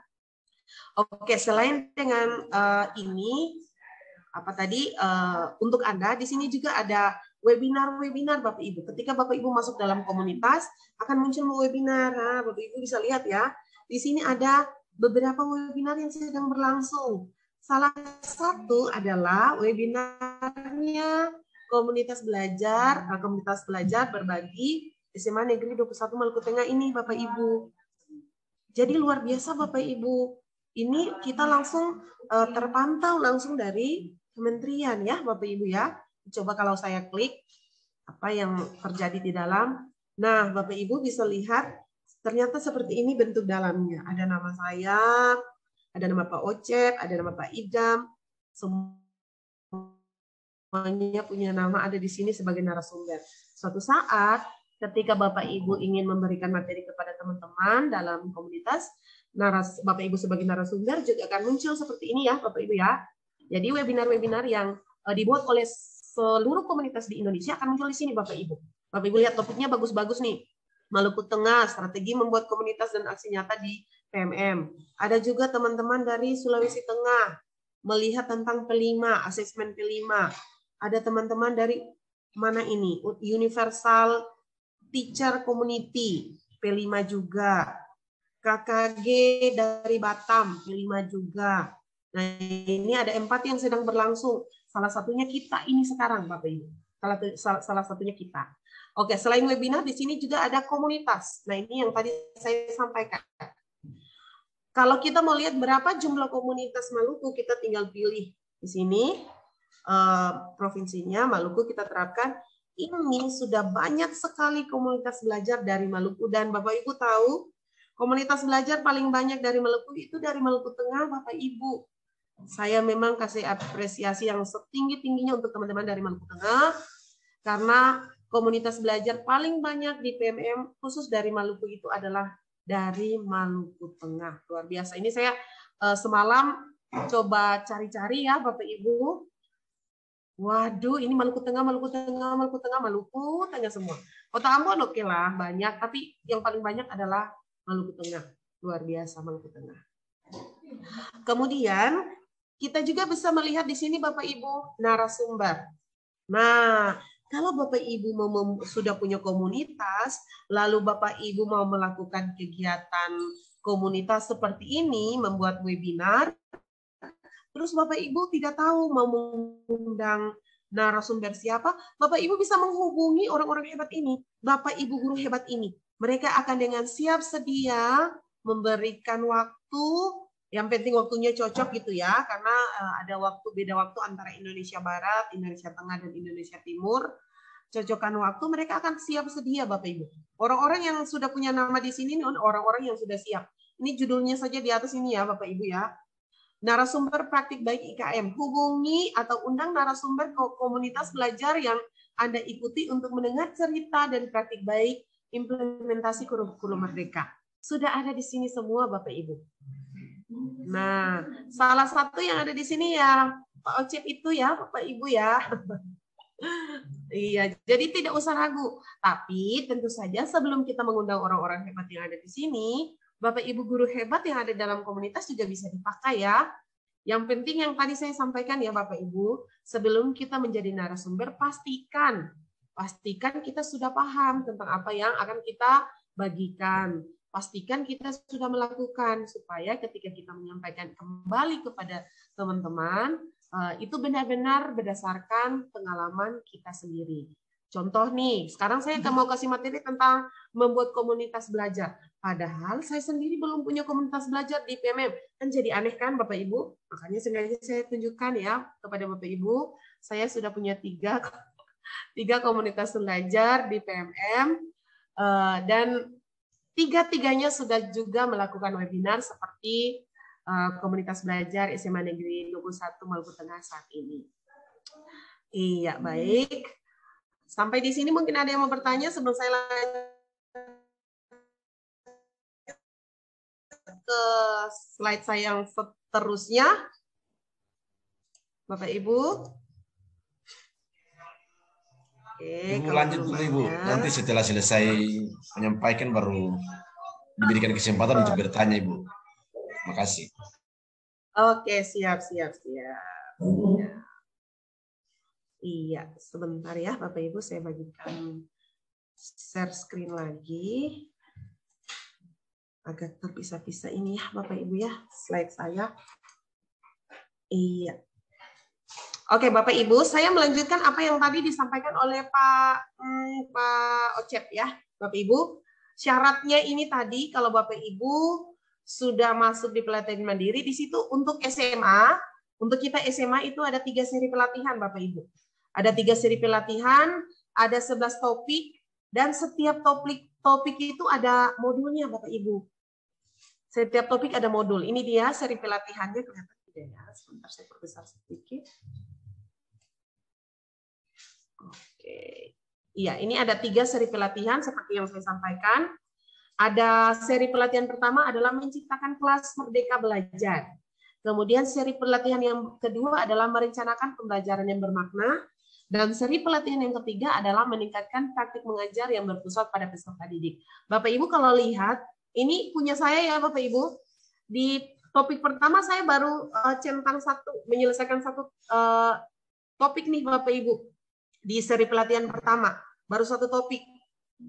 Oke, selain dengan ini, apa tadi untuk Anda di sini juga ada webinar-webinar Bapak Ibu. Ketika Bapak Ibu masuk dalam komunitas akan muncul webinar. Nah, Bapak Ibu bisa lihat ya. Di sini ada beberapa webinar yang sedang berlangsung. Salah satu adalah webinarnya komunitas belajar berbagi SMA Negeri 21 Maluku Tengah ini Bapak Ibu. Jadi luar biasa Bapak Ibu. Ini kita langsung terpantau langsung dari kementerian ya Bapak Ibu ya. Coba kalau saya klik apa yang terjadi di dalam. Nah, Bapak Ibu bisa lihat ternyata seperti ini bentuk dalamnya. Ada nama saya, ada nama Pak Ocep, ada nama Pak Idam. Semuanya punya nama ada di sini sebagai narasumber. Suatu saat ketika Bapak Ibu ingin memberikan materi kepada teman-teman dalam komunitas, Bapak Ibu sebagai narasumber juga akan muncul seperti ini ya Bapak Ibu ya. Jadi webinar-webinar yang dibuat oleh seluruh komunitas di Indonesia akan muncul di sini Bapak Ibu. Bapak Ibu lihat topiknya bagus-bagus nih. Maluku Tengah, strategi membuat komunitas dan aksi nyata di PMM. Ada juga teman-teman dari Sulawesi Tengah melihat tentang P5, asesmen P5. Ada teman-teman dari mana ini? Universal Teacher Community, P5 juga. KKG dari Batam, P5 juga. Nah, ini ada 4 yang sedang berlangsung. Salah satunya kita ini sekarang, Bapak Ibu. Salah satunya kita. Oke, selain webinar, di sini juga ada komunitas. Nah, ini yang tadi saya sampaikan. Kalau kita mau lihat berapa jumlah komunitas Maluku, kita tinggal pilih di sini. Provinsinya Maluku kita terapkan. Ini sudah banyak sekali komunitas belajar dari Maluku. Dan Bapak Ibu tahu, komunitas belajar paling banyak dari Maluku itu dari Maluku Tengah, Bapak Ibu. Saya memang kasih apresiasi yang setinggi-tingginya untuk teman-teman dari Maluku Tengah. Karena komunitas belajar paling banyak di PMM khusus dari Maluku itu adalah dari Maluku Tengah. Luar biasa. Ini saya semalam coba cari-cari ya Bapak Ibu. Waduh, ini Maluku Tengah semua. Kota Ambon oke lah, banyak. Tapi yang paling banyak adalah Maluku Tengah. Luar biasa Maluku Tengah. Kemudian kita juga bisa melihat di sini Bapak Ibu narasumber. Nah, kalau Bapak Ibu sudah punya komunitas, lalu Bapak Ibu mau melakukan kegiatan komunitas seperti ini, membuat webinar, terus Bapak Ibu tidak tahu mau mengundang narasumber siapa, Bapak Ibu bisa menghubungi orang-orang hebat ini, Bapak Ibu guru hebat ini. Mereka akan dengan siap sedia memberikan waktu, yang penting waktunya cocok gitu ya, karena ada beda waktu antara Indonesia Barat, Indonesia Tengah, dan Indonesia Timur. Cocokan waktu, mereka akan siap sedia Bapak Ibu. Orang-orang yang sudah punya nama di sini, orang-orang yang sudah siap. Ini judulnya saja di atas ini ya Bapak Ibu ya. Narasumber praktik baik IKM. Hubungi atau undang narasumber komunitas belajar yang Anda ikuti untuk mendengar cerita dan praktik baik implementasi kurikulum Merdeka. Sudah ada di sini semua Bapak Ibu. Nah, salah satu yang ada di sini ya Pak Ocep itu ya Bapak Ibu ya. Iya, jadi tidak usah ragu. Tapi tentu saja sebelum kita mengundang orang-orang hebat yang ada di sini, Bapak Ibu guru hebat yang ada dalam komunitas juga bisa dipakai ya. Yang penting yang tadi saya sampaikan ya Bapak Ibu, sebelum kita menjadi narasumber, pastikan kita sudah paham tentang apa yang akan kita bagikan. Pastikan kita sudah melakukan supaya ketika kita menyampaikan kembali kepada teman-teman, itu benar-benar berdasarkan pengalaman kita sendiri. Contoh nih, sekarang saya mau kasih materi tentang membuat komunitas belajar. Padahal saya sendiri belum punya komunitas belajar di PMM. Kan jadi aneh kan Bapak Ibu? Makanya sengaja saya tunjukkan ya kepada Bapak Ibu. Saya sudah punya tiga komunitas belajar di PMM. Dan tiga-tiganya sudah juga melakukan webinar seperti komunitas belajar SMA Negeri 21 Maluku Tengah saat ini. Iya, baik. Sampai di sini mungkin ada yang mau bertanya sebelum saya lanjut ke slide saya yang seterusnya. Bapak Ibu. Oke, Ibu lanjut dulu Ibu. Nanti setelah selesai menyampaikan baru diberikan kesempatan untuk bertanya Ibu. Makasih. Oke, siap. Iya, sebentar ya Bapak Ibu, saya bagikan share screen lagi. Agak terpisah-pisah ini ya Bapak Ibu ya, slide saya. Iya. Oke Bapak Ibu, saya melanjutkan apa yang tadi disampaikan oleh Pak Ocep ya. Bapak Ibu, syaratnya ini tadi kalau Bapak Ibu sudah masuk di pelatihan mandiri, di situ untuk SMA, untuk kita SMA itu ada 3 seri pelatihan Bapak Ibu. Ada 3 seri pelatihan, ada 11 topik, dan setiap topik itu ada modulnya Bapak Ibu. Setiap topik ada modul. Ini dia seri pelatihannya, kelihatan tidak ya? Sebentar saya perbesar sedikit. Oke. Iya, ini ada 3 seri pelatihan seperti yang saya sampaikan. Ada seri pelatihan pertama adalah menciptakan kelas Merdeka Belajar. Kemudian seri pelatihan yang kedua adalah merencanakan pembelajaran yang bermakna. Dan seri pelatihan yang ketiga adalah meningkatkan praktik mengajar yang berpusat pada peserta didik. Bapak Ibu kalau lihat, ini punya saya ya Bapak Ibu. Di topik pertama saya baru menyelesaikan satu topik nih Bapak Ibu. Di seri pelatihan pertama, baru 1 topik.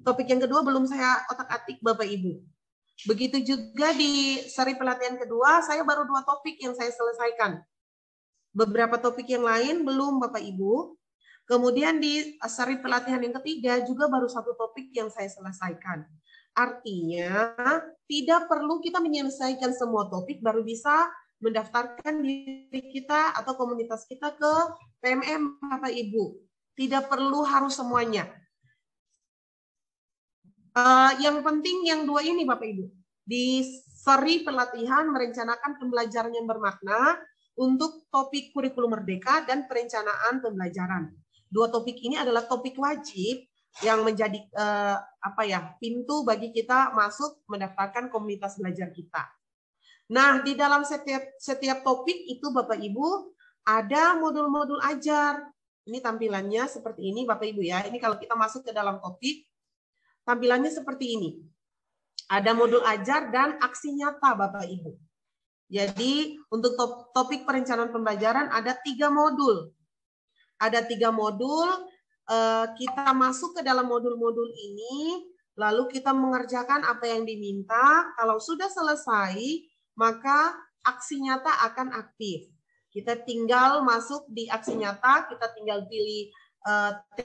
Topik yang kedua belum saya otak-atik Bapak Ibu. Begitu juga di seri pelatihan kedua, saya baru 2 topik yang saya selesaikan. Beberapa topik yang lain belum Bapak Ibu. Kemudian di seri pelatihan yang ketiga juga baru 1 topik yang saya selesaikan. Artinya tidak perlu kita menyelesaikan semua topik baru bisa mendaftarkan diri kita atau komunitas kita ke PMM Bapak Ibu. Tidak perlu harus semuanya. Yang penting yang 2 ini Bapak Ibu. Di seri pelatihan merencanakan pembelajaran yang bermakna untuk topik kurikulum merdeka dan perencanaan pembelajaran. 2 topik ini adalah topik wajib yang menjadi pintu bagi kita masuk mendaftarkan komunitas belajar kita. Nah, di dalam setiap topik itu Bapak Ibu ada modul-modul ajar. Ini tampilannya seperti ini Bapak Ibu ya. Ini kalau kita masuk ke dalam topik, tampilannya seperti ini. Ada modul ajar dan aksi nyata Bapak Ibu. Jadi untuk topik perencanaan pembelajaran ada 3 modul. Ada 3 modul, kita masuk ke dalam modul-modul ini, lalu kita mengerjakan apa yang diminta. Kalau sudah selesai, maka aksi nyata akan aktif. Kita tinggal masuk di aksi nyata, kita tinggal pilih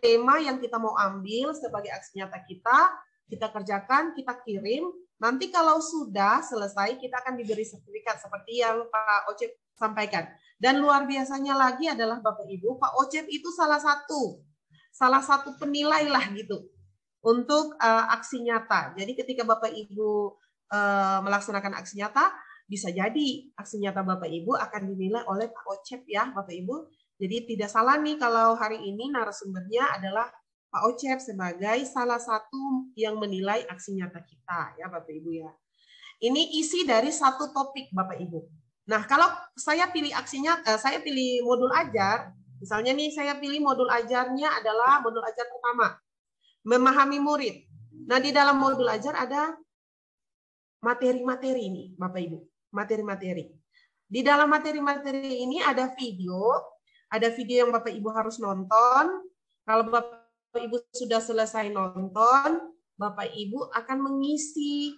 tema yang kita mau ambil sebagai aksi nyata kita kerjakan, kita kirim. Nanti kalau sudah selesai, kita akan diberi sertifikat seperti yang Pak Ocep sampaikan. Dan luar biasanya lagi adalah Bapak Ibu, Pak Ocep itu salah satu penilai lah gitu untuk aksi nyata. Jadi ketika Bapak Ibu melaksanakan aksi nyata, bisa jadi aksi nyata Bapak Ibu akan dinilai oleh Pak Ocep ya Bapak Ibu. Jadi tidak salah nih kalau hari ini narasumbernya adalah Pak Ocep sebagai salah satu yang menilai aksi nyata kita ya Bapak Ibu ya. Ini isi dari 1 topik Bapak Ibu. Nah, kalau saya pilih saya pilih modul ajar, misalnya nih saya pilih modul ajarnya adalah modul ajar pertama, memahami murid. Nah, di dalam modul ajar ada materi-materi nih, Bapak Ibu, materi-materi. Di dalam materi-materi ini ada video yang Bapak Ibu harus nonton. Kalau Bapak Ibu sudah selesai nonton, Bapak Ibu akan mengisi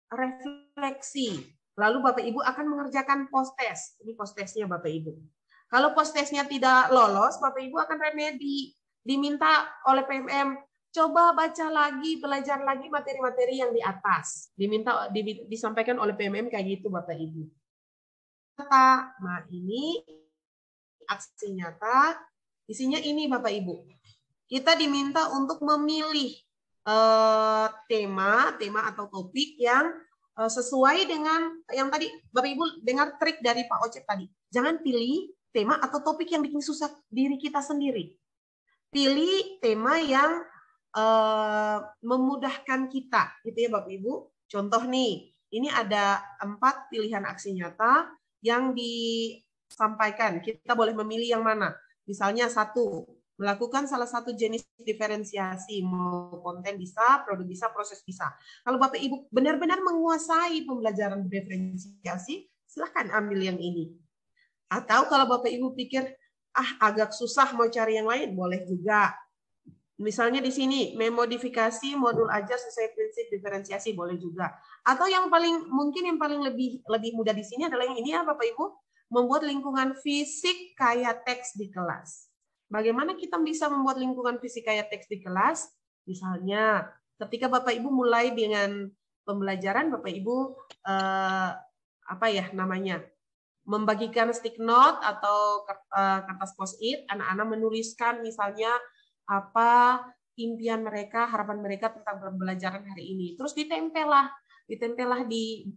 refleksi. Lalu Bapak Ibu akan mengerjakan post-test. Ini post-testnya Bapak Ibu. Kalau post-testnya tidak lolos, Bapak Ibu akan remedi. Diminta oleh PMM, coba baca lagi, belajar lagi materi-materi yang di atas. Disampaikan oleh PMM kayak gitu Bapak Ibu. Nah ini aksi nyata. Isinya ini Bapak Ibu. Kita diminta untuk memilih tema atau topik yang sesuai dengan yang tadi Bapak Ibu dengar trik dari Pak Ocep tadi. Jangan pilih tema atau topik yang bikin susah diri kita sendiri. Pilih tema yang memudahkan kita, gitu ya Bapak Ibu. Contoh nih, ini ada 4 pilihan aksi nyata yang disampaikan. Kita boleh memilih yang mana. Misalnya 1, melakukan salah satu jenis diferensiasi, mau konten bisa, produk bisa, proses bisa. Kalau Bapak Ibu benar-benar menguasai pembelajaran diferensiasi, silahkan ambil yang ini. Atau kalau Bapak Ibu pikir, agak susah mau cari yang lain, boleh juga. Misalnya di sini, memodifikasi modul ajar sesuai prinsip diferensiasi, boleh juga. Atau yang paling lebih mudah di sini adalah yang ini ya Bapak Ibu, membuat lingkungan fisik kayak teks di kelas. Bagaimana kita bisa membuat lingkungan fisik kayak teks di kelas? Misalnya, ketika Bapak Ibu mulai dengan pembelajaran, Bapak Ibu membagikan stick note atau kertas post-it, anak-anak menuliskan misalnya apa impian mereka, harapan mereka tentang pembelajaran hari ini. Terus ditempellah di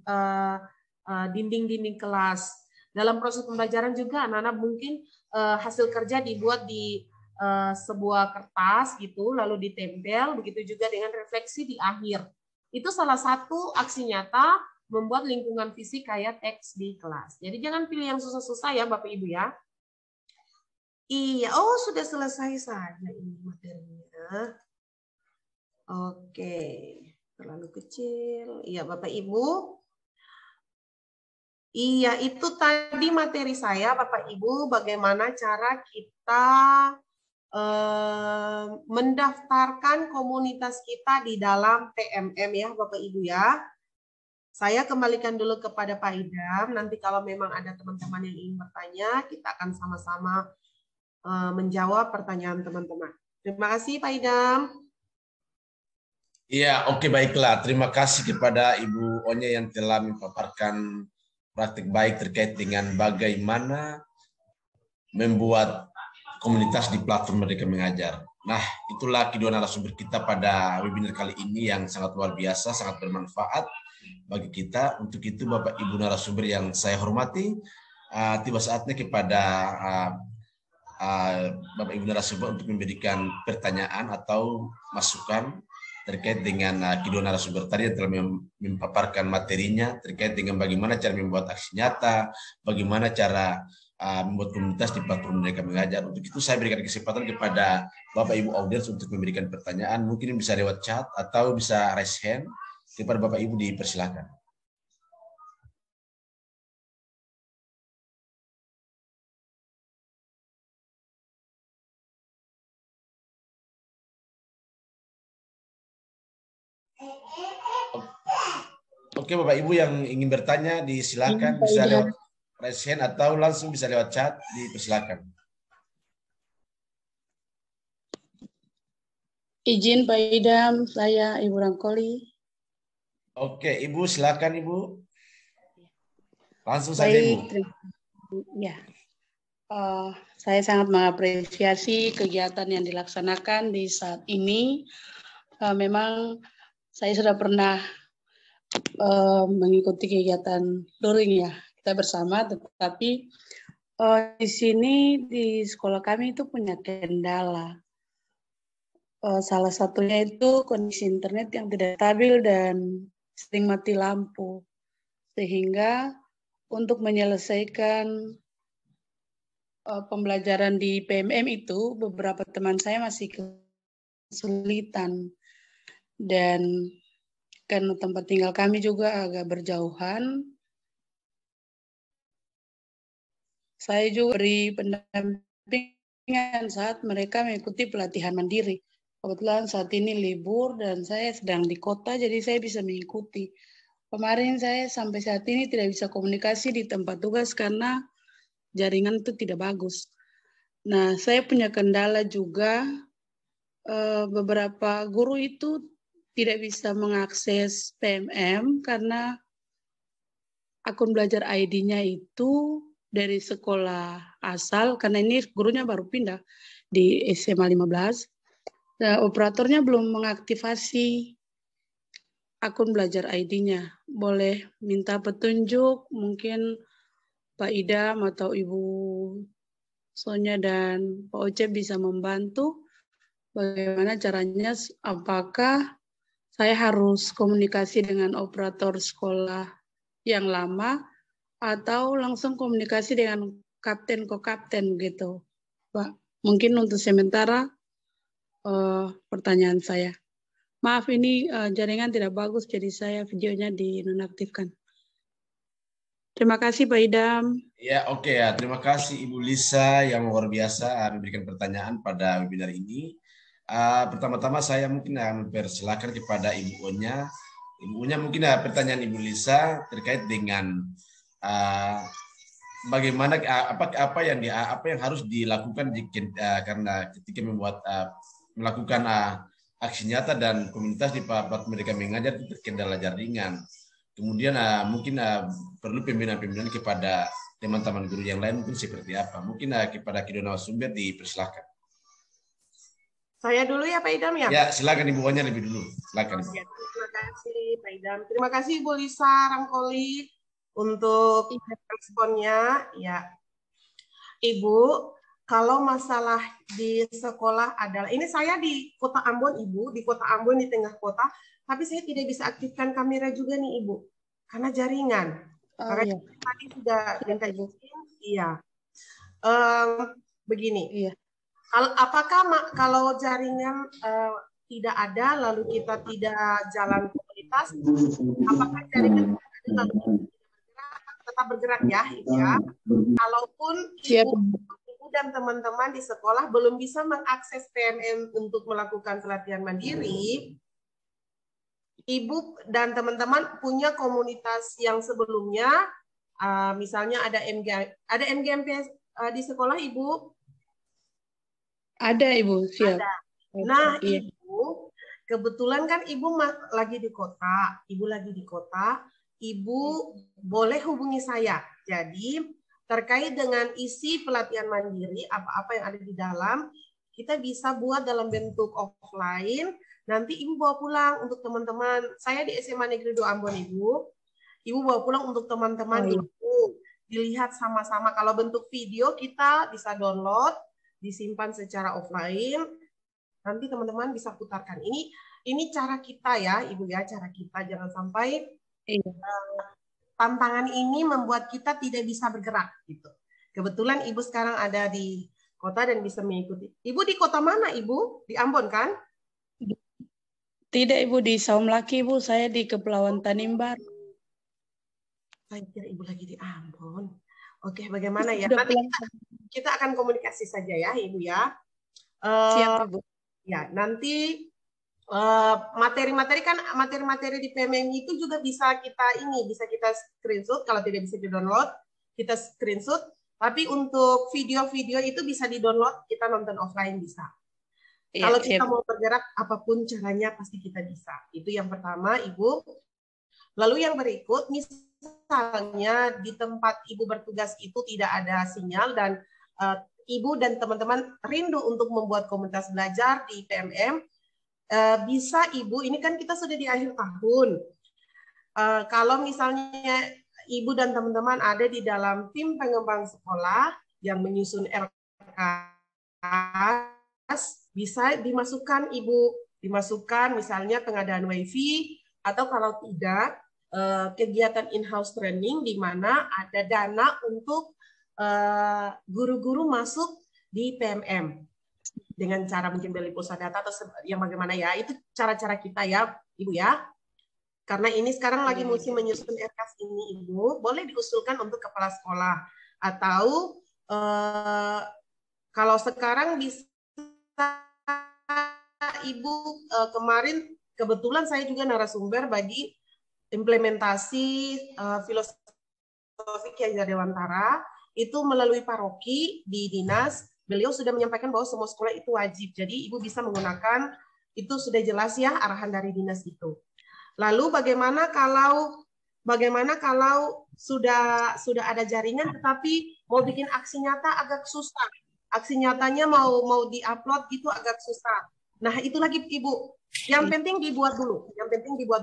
dinding-dinding kelas. Dalam proses pembelajaran juga anak-anak mungkin hasil kerja dibuat di sebuah kertas gitu, lalu ditempel, begitu juga dengan refleksi di akhir. Itu salah satu aksi nyata membuat lingkungan fisik kayak teks di kelas. Jadi jangan pilih yang susah-susah ya Bapak Ibu ya. Iya, sudah selesai saja ini materinya. Oke, terlalu kecil. Iya Bapak Ibu. Iya, itu tadi materi saya Bapak Ibu, bagaimana cara kita mendaftarkan komunitas kita di dalam PMM ya Bapak Ibu ya. Saya kembalikan dulu kepada Pak Idam, nanti kalau memang ada teman-teman yang ingin bertanya, kita akan sama-sama menjawab pertanyaan teman-teman. Terima kasih Pak Idam. Iya, oke, baiklah. Terima kasih kepada Ibu Onya yang telah memaparkan praktik baik terkait dengan bagaimana membuat komunitas di platform Merdeka Mengajar. Nah, itulah kedua narasumber kita pada webinar kali ini yang sangat luar biasa, sangat bermanfaat bagi kita. Untuk itu, Bapak Ibu narasumber yang saya hormati, tiba saatnya kepada Bapak Ibu narasumber untuk memberikan pertanyaan atau masukan terkait dengan kedua narasumber tadi yang telah memaparkan materinya terkait dengan bagaimana cara membuat aksi nyata, bagaimana cara membuat komunitas di platform Merdeka Mengajar. Untuk itu saya berikan kesempatan kepada Bapak Ibu audiens untuk memberikan pertanyaan, mungkin bisa lewat chat atau bisa raise hand. Kepada Bapak Ibu dipersilakan. Oke, Bapak Ibu yang ingin bertanya disilakan, bisa lewat raise hand atau langsung bisa lewat chat, dipersilakan. Izin Pak Idam, saya Ibu Rangkoli. Oke, Ibu silakan Ibu. Langsung saja Ibu. Ya, saya sangat mengapresiasi kegiatan yang dilaksanakan di saat ini. Memang saya sudah pernah mengikuti kegiatan luring ya kita bersama, tetapi di sini di sekolah kami itu punya kendala. Salah satunya itu kondisi internet yang tidak stabil dan sering mati lampu, sehingga untuk menyelesaikan pembelajaran di PMM itu beberapa teman saya masih kesulitan, dan karena tempat tinggal kami juga agak berjauhan, saya juga beri pendampingan saat mereka mengikuti pelatihan mandiri. Kebetulan saat ini libur dan saya sedang di kota, jadi saya bisa mengikuti. Kemarin saya sampai saat ini tidak bisa komunikasi di tempat tugas karena jaringan itu tidak bagus. Nah, saya punya kendala juga, beberapa guru itu tidak bisa mengakses PMM karena akun belajar ID-nya itu dari sekolah asal, karena ini gurunya baru pindah di SMA 15. Nah, operatornya belum mengaktifasi akun belajar ID-nya. Boleh minta petunjuk, mungkin Pak Idam atau Ibu Sonya dan Pak Oce bisa membantu bagaimana caranya, apakah saya harus komunikasi dengan operator sekolah yang lama atau langsung komunikasi dengan kapten ko-kapten gitu, Pak. Mungkin untuk sementara pertanyaan saya. Maaf, ini jaringan tidak bagus, jadi saya videonya dinonaktifkan. Terima kasih Pak Idam. Ya, oke ya. Terima kasih Ibu Lisa yang luar biasa memberikan pertanyaan pada webinar ini. Pertama-tama saya mungkin mempersilahkan kepada Ibu Onya. Ibu Onya mungkin pertanyaan Ibu Lisa terkait dengan bagaimana apa yang harus dilakukan karena ketika melakukan aksi nyata dan komunitas di tempat mereka mengajar itu terkendala jaringan. Kemudian mungkin perlu pembinaan-pembinaan kepada teman-teman guru yang lain mungkin seperti apa? Mungkin kepada kedua narasumber dipersilakan. Saya dulu ya Pak Idam ya? Ya, silakan Ibu Onya lebih dulu. Silakan. Ya, terima kasih Pak Idam. Terima kasih Ibu Lisa Rangkoli untuk responnya. Ya, Ibu, kalau masalah di sekolah adalah, ini saya di Kota Ambon Ibu, di Kota Ambon di tengah kota, tapi saya tidak bisa aktifkan kamera juga nih Ibu, karena jaringan. Makanya tadi sudah minta izin, iya. Begini, Iya. Apakah kalau jaringan tidak ada, lalu kita tidak jalan komunitas, apakah jaringan tidak ada, lalu kita tetap bergerak ya, Ibu ya? Kalaupun Ibu dan teman-teman di sekolah belum bisa mengakses PMM untuk melakukan pelatihan mandiri, Ibu dan teman-teman punya komunitas yang sebelumnya, misalnya ada MGMP di sekolah Ibu? Ada Ibu, siap. Ada. Nah Ibu, kebetulan kan Ibu lagi di kota, Ibu boleh hubungi saya. Jadi terkait dengan isi pelatihan mandiri, apa-apa yang ada di dalam, kita bisa buat dalam bentuk offline. Nanti Ibu bawa pulang untuk teman-teman. Saya di SMA Negeri 2 Ambon Ibu bawa pulang untuk teman-teman dulu. Dilihat sama-sama. Kalau bentuk video kita bisa download, disimpan secara offline. Nanti teman-teman bisa putarkan. Ini cara kita ya, Ibu ya, cara kita. Jangan sampai tantangan ini membuat kita tidak bisa bergerak gitu. Kebetulan Ibu sekarang ada di kota dan bisa mengikuti. Ibu di kota mana Ibu? Di Ambon kan? Tidak Ibu, di Saumlaki Ibu, saya di Kepulauan Tanimbar. Saya kira Ibu lagi di Ambon. Oke, bagaimana ya? Nanti kita akan komunikasi saja ya Ibu ya. Siap Ibu. Ya, nanti materi-materi di PMM itu juga bisa kita screenshot. Kalau tidak bisa di-download, kita screenshot. Tapi untuk video-video itu bisa di-download, kita nonton offline bisa. Ya, kalau kita mau bergerak, apapun caranya pasti kita bisa. Itu yang pertama, Ibu. Lalu yang berikut, misalnya di tempat Ibu bertugas itu tidak ada sinyal dan Ibu dan teman-teman rindu untuk membuat komunitas belajar di PMM, bisa Ibu, ini kan kita sudah di akhir tahun. Kalau misalnya Ibu dan teman-teman ada di dalam tim pengembang sekolah yang menyusun RKS, bisa dimasukkan Ibu, misalnya pengadaan WiFi, atau kalau tidak, kegiatan in-house training di mana ada dana untuk guru-guru masuk di PMM dengan cara mungkin beli pulsa data atau yang bagaimana ya, itu cara-cara kita ya Ibu ya. Karena ini sekarang lagi musim menyusun RKS ini Ibu, boleh diusulkan untuk kepala sekolah atau kalau sekarang bisa Ibu, kemarin kebetulan saya juga narasumber bagi implementasi filosofi Kiai Dewantara itu melalui paroki di dinas. Beliau sudah menyampaikan bahwa semua sekolah itu wajib. Jadi Ibu bisa menggunakan, itu sudah jelas ya arahan dari dinas itu. Lalu bagaimana kalau sudah ada jaringan tetapi mau bikin aksi nyata agak susah. Aksi nyatanya mau di-upload itu agak susah. Nah, itu lagi Ibu. Yang penting dibuat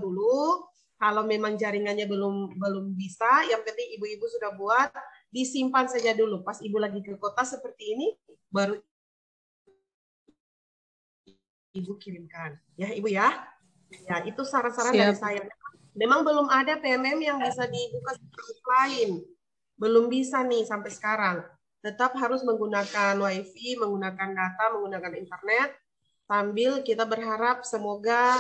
dulu. Kalau memang jaringannya belum bisa, yang penting Ibu-ibu sudah buat, disimpan saja dulu. Pas Ibu lagi ke kota seperti ini, baru Ibu kirimkan. Ya, Ibu ya. Ya, itu saran-saran dari saya. Memang belum ada PMM yang bisa dibuka seperti lain. Belum bisa nih sampai sekarang. Tetap harus menggunakan WiFi, menggunakan data, menggunakan internet. Sambil kita berharap semoga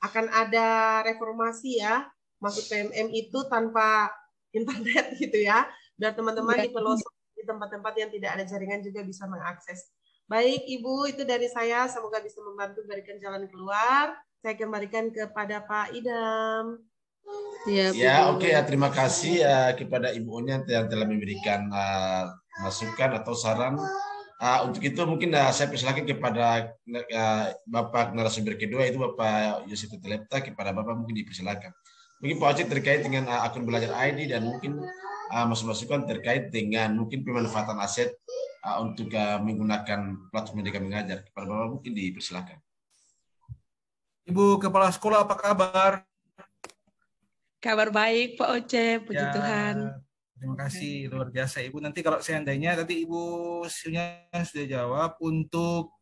akan ada reformasi ya. Masuk PMM itu tanpa internet gitu ya. biar teman-teman Ya. di pelosok, di tempat-tempat yang tidak ada jaringan juga bisa mengakses. Baik Ibu, itu dari saya. Semoga bisa membantu berikan jalan keluar. Saya kembalikan kepada Pak Idam. Siap, Ya, Ibu. oke ya, terima kasih kepada Ibu Onya yang telah memberikan masukan atau saran. Untuk itu mungkin saya persilakan kepada Bapak narasumber kedua, itu Bapak Yosef Telepta. Kepada Bapak mungkin dipersilakan. Mungkin Pak Ocet terkait dengan akun belajar ID dan mungkin masukan terkait dengan mungkin pemanfaatan aset untuk menggunakan platform Merdeka Mengajar. Kepada Bapak mungkin dipersilakan. Ibu Kepala Sekolah, apa kabar? Kabar baik Pak Ocep, puji Ya, Tuhan. terima kasih, luar biasa Ibu. Nanti kalau seandainya tadi Ibu sudah jawab untuk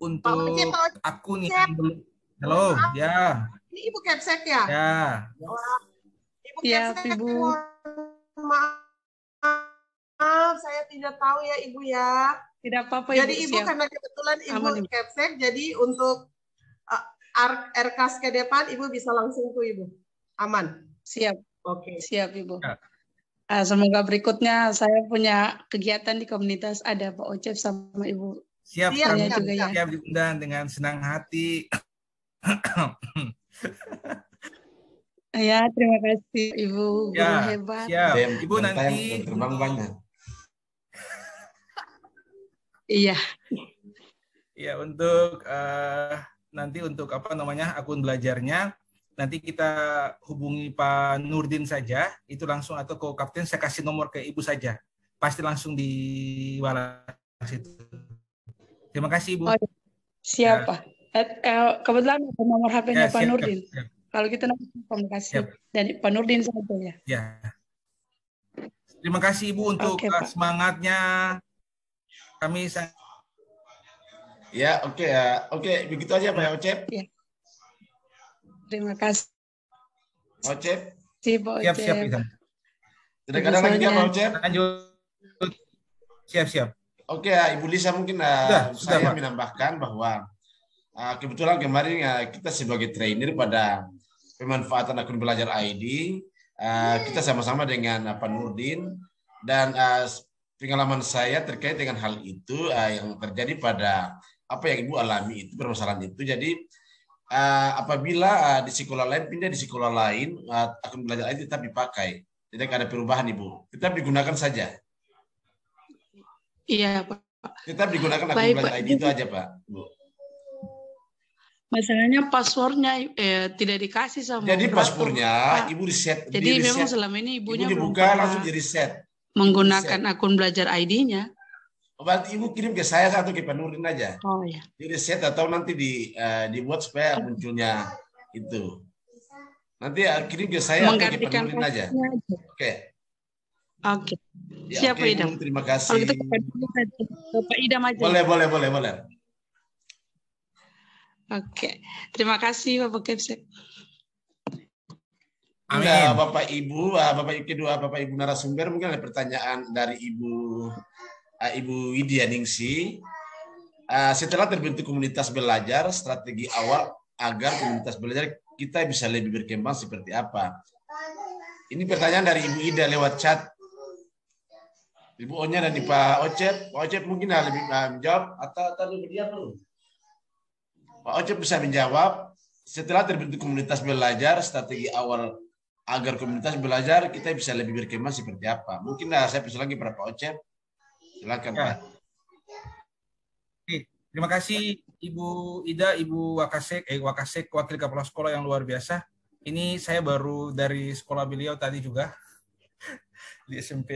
Ocep. akun yang belum. Halo, ya. Ini Ibu Kepsek ya? Ya. Ibu Ya, Kepsek, Ibu. maaf, saya tidak tahu ya Ibu ya. Tidak apa-apa Ibu. Jadi Ibu Siap. karena kebetulan Ibu Aman, Ibu. Kepsek, jadi untuk RKAS ke depan Ibu bisa langsung tuh Ibu. Aman. Siap. Oke. Siap Ibu. Ya. Semoga berikutnya saya punya kegiatan di komunitas, ada Pak Ocep sama Ibu. Siap, Siap, kami siap, juga ya. siap diundang dengan senang hati. Ya, terima kasih Ibu, guru Ya, hebat. siap. Dem, Ibu dan nanti terbang banyak. Iya. ya untuk nanti untuk apa namanya akun belajarnya nanti kita hubungi Pak Nurdin saja, itu langsung, atau ke Kapten saya kasih nomor ke Ibu saja, pasti langsung dibalas itu. Terima kasih Ibu. Oh, siap Ya. Pak. Kebetulan ada nomor HP-nya Ya, Pak siap, Nurdin. siap. Kalau kita nanti komunikasi Siap. dan Pak Nurdin saja ya. Ya. Terima kasih Ibu untuk Oke, Pak. semangatnya. Kami Ya, oke ya. Oke, begitu aja Pak Ocep. Terima kasih Ocep. Pak siap siap Ocep. Idam. Tidak ada lagi ya Pak Ocep. Lanjut. Siap. Oke ya, Ibu Lisa mungkin Sudah, saya Pak. menambahkan bahwa kebetulan kemarin kita sebagai trainer pada pemanfaatan akun belajar ID, kita sama-sama dengan Pak Nurdin, dan pengalaman saya terkait dengan hal itu yang terjadi pada apa yang Ibu alami itu, permasalahan itu. Jadi apabila di sekolah lain pindah di sekolah lain, akun belajar ID tetap dipakai. Tidak ada perubahan Ibu, tetap digunakan saja. Iya Pak. Tetap digunakan akun Baik, belajar Pak. ID itu aja Pak. Bu. Masalahnya passwordnya tidak dikasih sama Jadi operator, paspornya Pak. Ibu reset. Jadi memang selama ini ibunya Ibu belum dibuka pernah langsung di reset. menggunakan akun belajar ID-nya. Berarti Ibu kirim ke saya satu ke Pak Nurdin aja. Oh ya. Di reset atau nanti dibuat supaya munculnya itu. Nanti kirim ke saya atau ke Pak Menggantikan Nurdin aja. passwordnya aja. Oke. Oke. Ya, Siap oke, Pak Idam. Ibu, terima Kalau kasih. gitu ke Pak Idam aja. Boleh. Oke. Terima kasih Bapak Kepsek. Amin. Ya, Bapak Ibu narasumber, mungkin ada pertanyaan dari Ibu Widya Ningsi. Setelah terbentuk komunitas belajar, strategi awal agar komunitas belajar kita bisa lebih berkembang seperti apa? Ini pertanyaan dari Ibu Ida lewat chat. Ibu Onya dan Pak Ocep. Pak Ocep mungkin lebih menjawab atau lebih diam dulu. Pak Ocep bisa menjawab. Setelah terbentuk komunitas belajar, strategi awal agar komunitas belajar kita bisa lebih berkembang seperti apa? Mungkin saya persilakan lagi pada Pak Ocep. Silakan Ya. Pak. Oke, terima kasih Ibu Ida, Ibu Wakasek, Wakil Kepala Sekolah yang luar biasa. Ini saya baru dari sekolah beliau tadi juga di SMP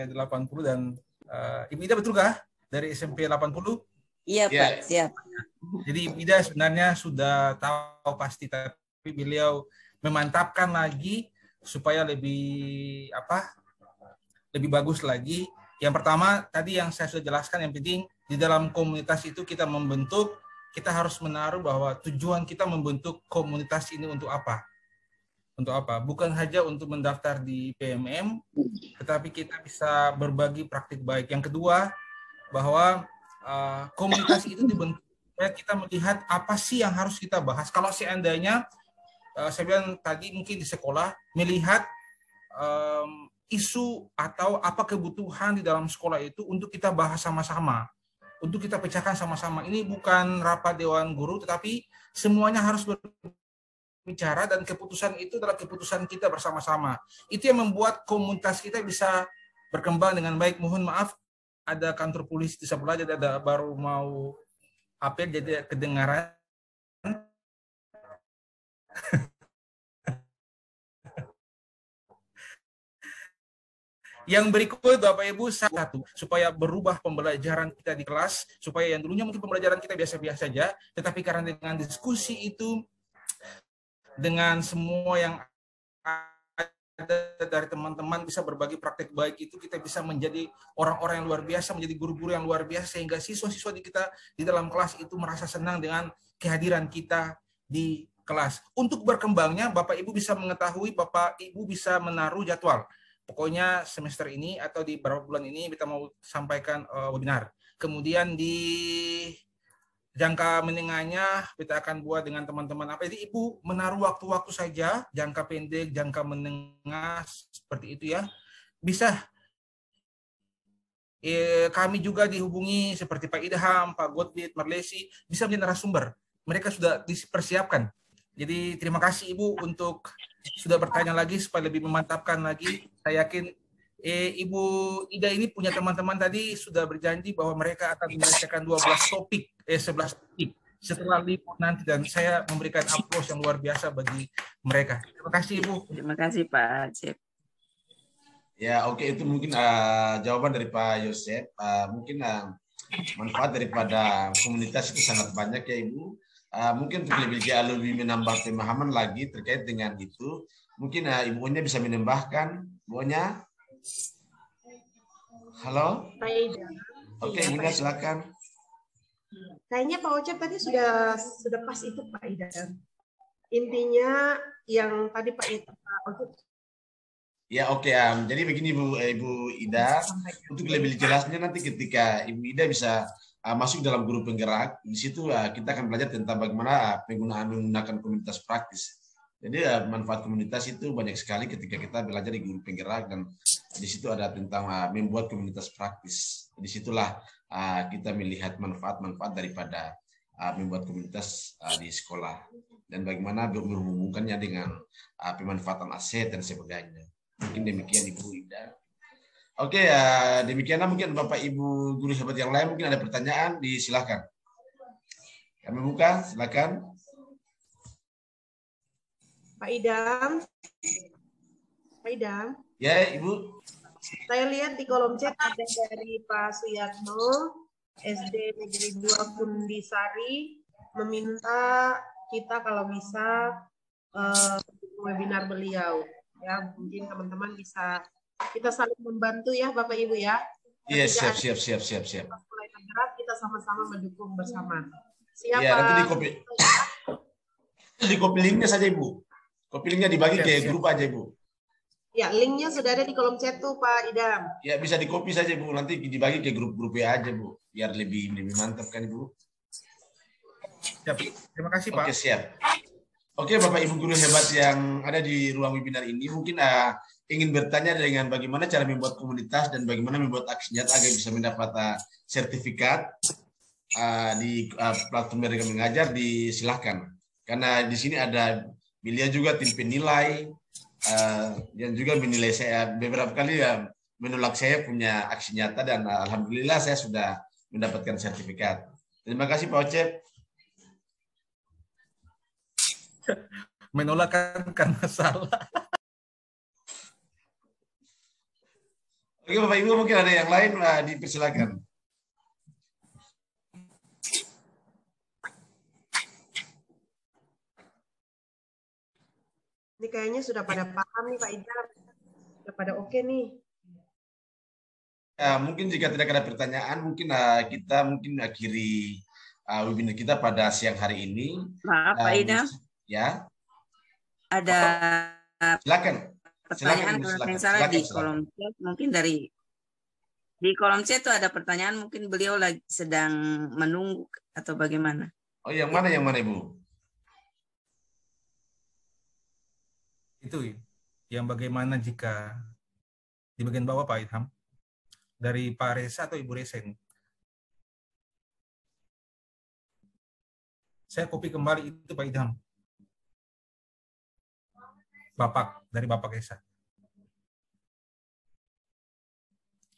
80 dan Ibu Ida betulkah dari SMP 80? Iya Ya. Pak, siap. Jadi Ibu Ida sebenarnya sudah tahu pasti, tapi beliau memantapkan lagi supaya lebih bagus lagi. Yang pertama tadi yang saya sudah jelaskan, yang penting di dalam komunitas itu kita membentuk, kita harus menaruh bahwa tujuan kita membentuk komunitas ini untuk apa? Untuk apa? Bukan hanya untuk mendaftar di PMM, tetapi kita bisa berbagi praktik baik. Yang kedua, bahwa komunitas itu dibentuk supaya kita melihat apa sih yang harus kita bahas. Kalau seandainya saya bilang tadi mungkin di sekolah melihat isu atau apa kebutuhan di dalam sekolah itu untuk kita bahas sama-sama, untuk kita pecahkan sama-sama. Ini bukan rapat Dewan Guru, tetapi semuanya harus berbicara dan keputusan itu adalah keputusan kita bersama-sama. Itu yang membuat komunitas kita bisa berkembang dengan baik. Mohon maaf, ada kantor polisi di sebelah, jadi ada baru mau apel, jadi kedengaran. Yang berikut Bapak Ibu, satu, supaya berubah pembelajaran kita di kelas, supaya yang dulunya mungkin pembelajaran kita biasa-biasa saja, tetapi karena dengan diskusi itu, dengan semua yang ada dari teman-teman bisa berbagi praktek baik itu, kita bisa menjadi orang-orang yang luar biasa, menjadi guru-guru yang luar biasa, sehingga siswa-siswa di kita di dalam kelas itu merasa senang dengan kehadiran kita di kelas. Untuk berkembangnya, Bapak Ibu bisa mengetahui, Bapak Ibu bisa menaruh jadwal. Pokoknya semester ini atau di beberapa bulan ini kita mau sampaikan webinar. Kemudian di jangka menengahnya kita akan buat dengan teman-teman apa. Jadi Ibu menaruh waktu-waktu saja, jangka pendek, jangka menengah, seperti itu ya. Bisa kami juga dihubungi seperti Pak Idham, Pak Godbit, Marlesi, bisa menjadi narasumber. Mereka sudah dipersiapkan. Jadi terima kasih Ibu untuk sudah bertanya lagi supaya lebih memantapkan lagi. Saya yakin Ibu Ida ini punya teman-teman tadi sudah berjanji bahwa mereka akan menyelesaikan 11 topik setelah libur nanti, dan saya memberikan aplaus yang luar biasa bagi mereka. Terima kasih Ibu. Terima kasih Pak Cep. Ya, oke, itu mungkin jawaban dari Pak Yosef. Mungkin manfaat daripada komunitas itu sangat banyak ya Ibu. Mungkin untuk lebih menambah pemahaman lagi terkait dengan itu, mungkin Ibunya bisa menambahkan, Ibunya. Halo? Oke, Ida silakan. Kayaknya Pak Ocep tadi sudah pas itu Pak Ida. Intinya yang tadi Pak Ocep. Ya, oke. Jadi begini Ibu Ida, untuk lebih jelasnya nanti ketika Ibu Ida bisa masuk dalam guru penggerak, di situ kita akan belajar tentang bagaimana menggunakan komunitas praktis. Jadi manfaat komunitas itu banyak sekali ketika kita belajar di guru penggerak, dan di situ ada tentang membuat komunitas praktis. Di situlah kita melihat manfaat-manfaat daripada membuat komunitas di sekolah, dan bagaimana berhubungannya dengan pemanfaatan aset dan sebagainya. Mungkin demikian Ibu Ida. Oke, demikianlah mungkin Bapak Ibu guru hebat yang lain mungkin ada pertanyaan, disilakan. Kami buka, silakan. Pak Idam. Pak Idam. Ya, Ibu. Saya lihat di kolom chat ada dari Pak Suyatno, SD Negeri 2 Kundisari, meminta kita kalau bisa webinar beliau. Ya, mungkin teman-teman bisa kita saling membantu ya Bapak Ibu ya. Iya, siap. Mulai bergerak, kita sama-sama mendukung bersama. Siapa? Ya, nanti di copy linknya saja Ibu. Copy linknya dibagi ke grup aja Ibu. Ya, linknya sudah ada di kolom chat tuh Pak Idam. Ya, bisa di copy saja Bu, nanti dibagi ke grup-grup ya aja Bu, biar lebih mantap kan Ibu. Siap. Terima kasih Pak. Oke, siap. Oke, Bapak Ibu guru hebat yang ada di ruang webinar ini, mungkin ingin bertanya dengan bagaimana cara membuat komunitas dan bagaimana membuat aksi nyata agar bisa mendapat sertifikat di platform mereka mengajar, disilahkan. Karena di sini ada beliau juga tim penilai yang juga menilai saya beberapa kali menolak saya punya aksi nyata, dan alhamdulillah saya sudah mendapatkan sertifikat. Terima kasih Pak Ocep. Menolak karena salah. Oke Bapak Ibu, mungkin ada yang lain, dipersilakan. Ini kayaknya sudah pada paham nih Pak Idam. Sudah pada oke nih. Mungkin jika tidak ada pertanyaan, mungkin kita akhiri webinar kita pada siang hari ini. Maaf Pak Idam. Ya. Ada silakan. Pertanyaan kalau yang salah di kolom chat, mungkin di kolom chat itu ada pertanyaan, mungkin beliau lagi sedang menunggu atau bagaimana? Oh, yang mana Ibu? Itu yang bagaimana jika Di bagian bawah Pak Idham. Dari Pak Reza atau Ibu Reza ini. Saya copy kembali itu Pak Idham. Dari Bapak Reza.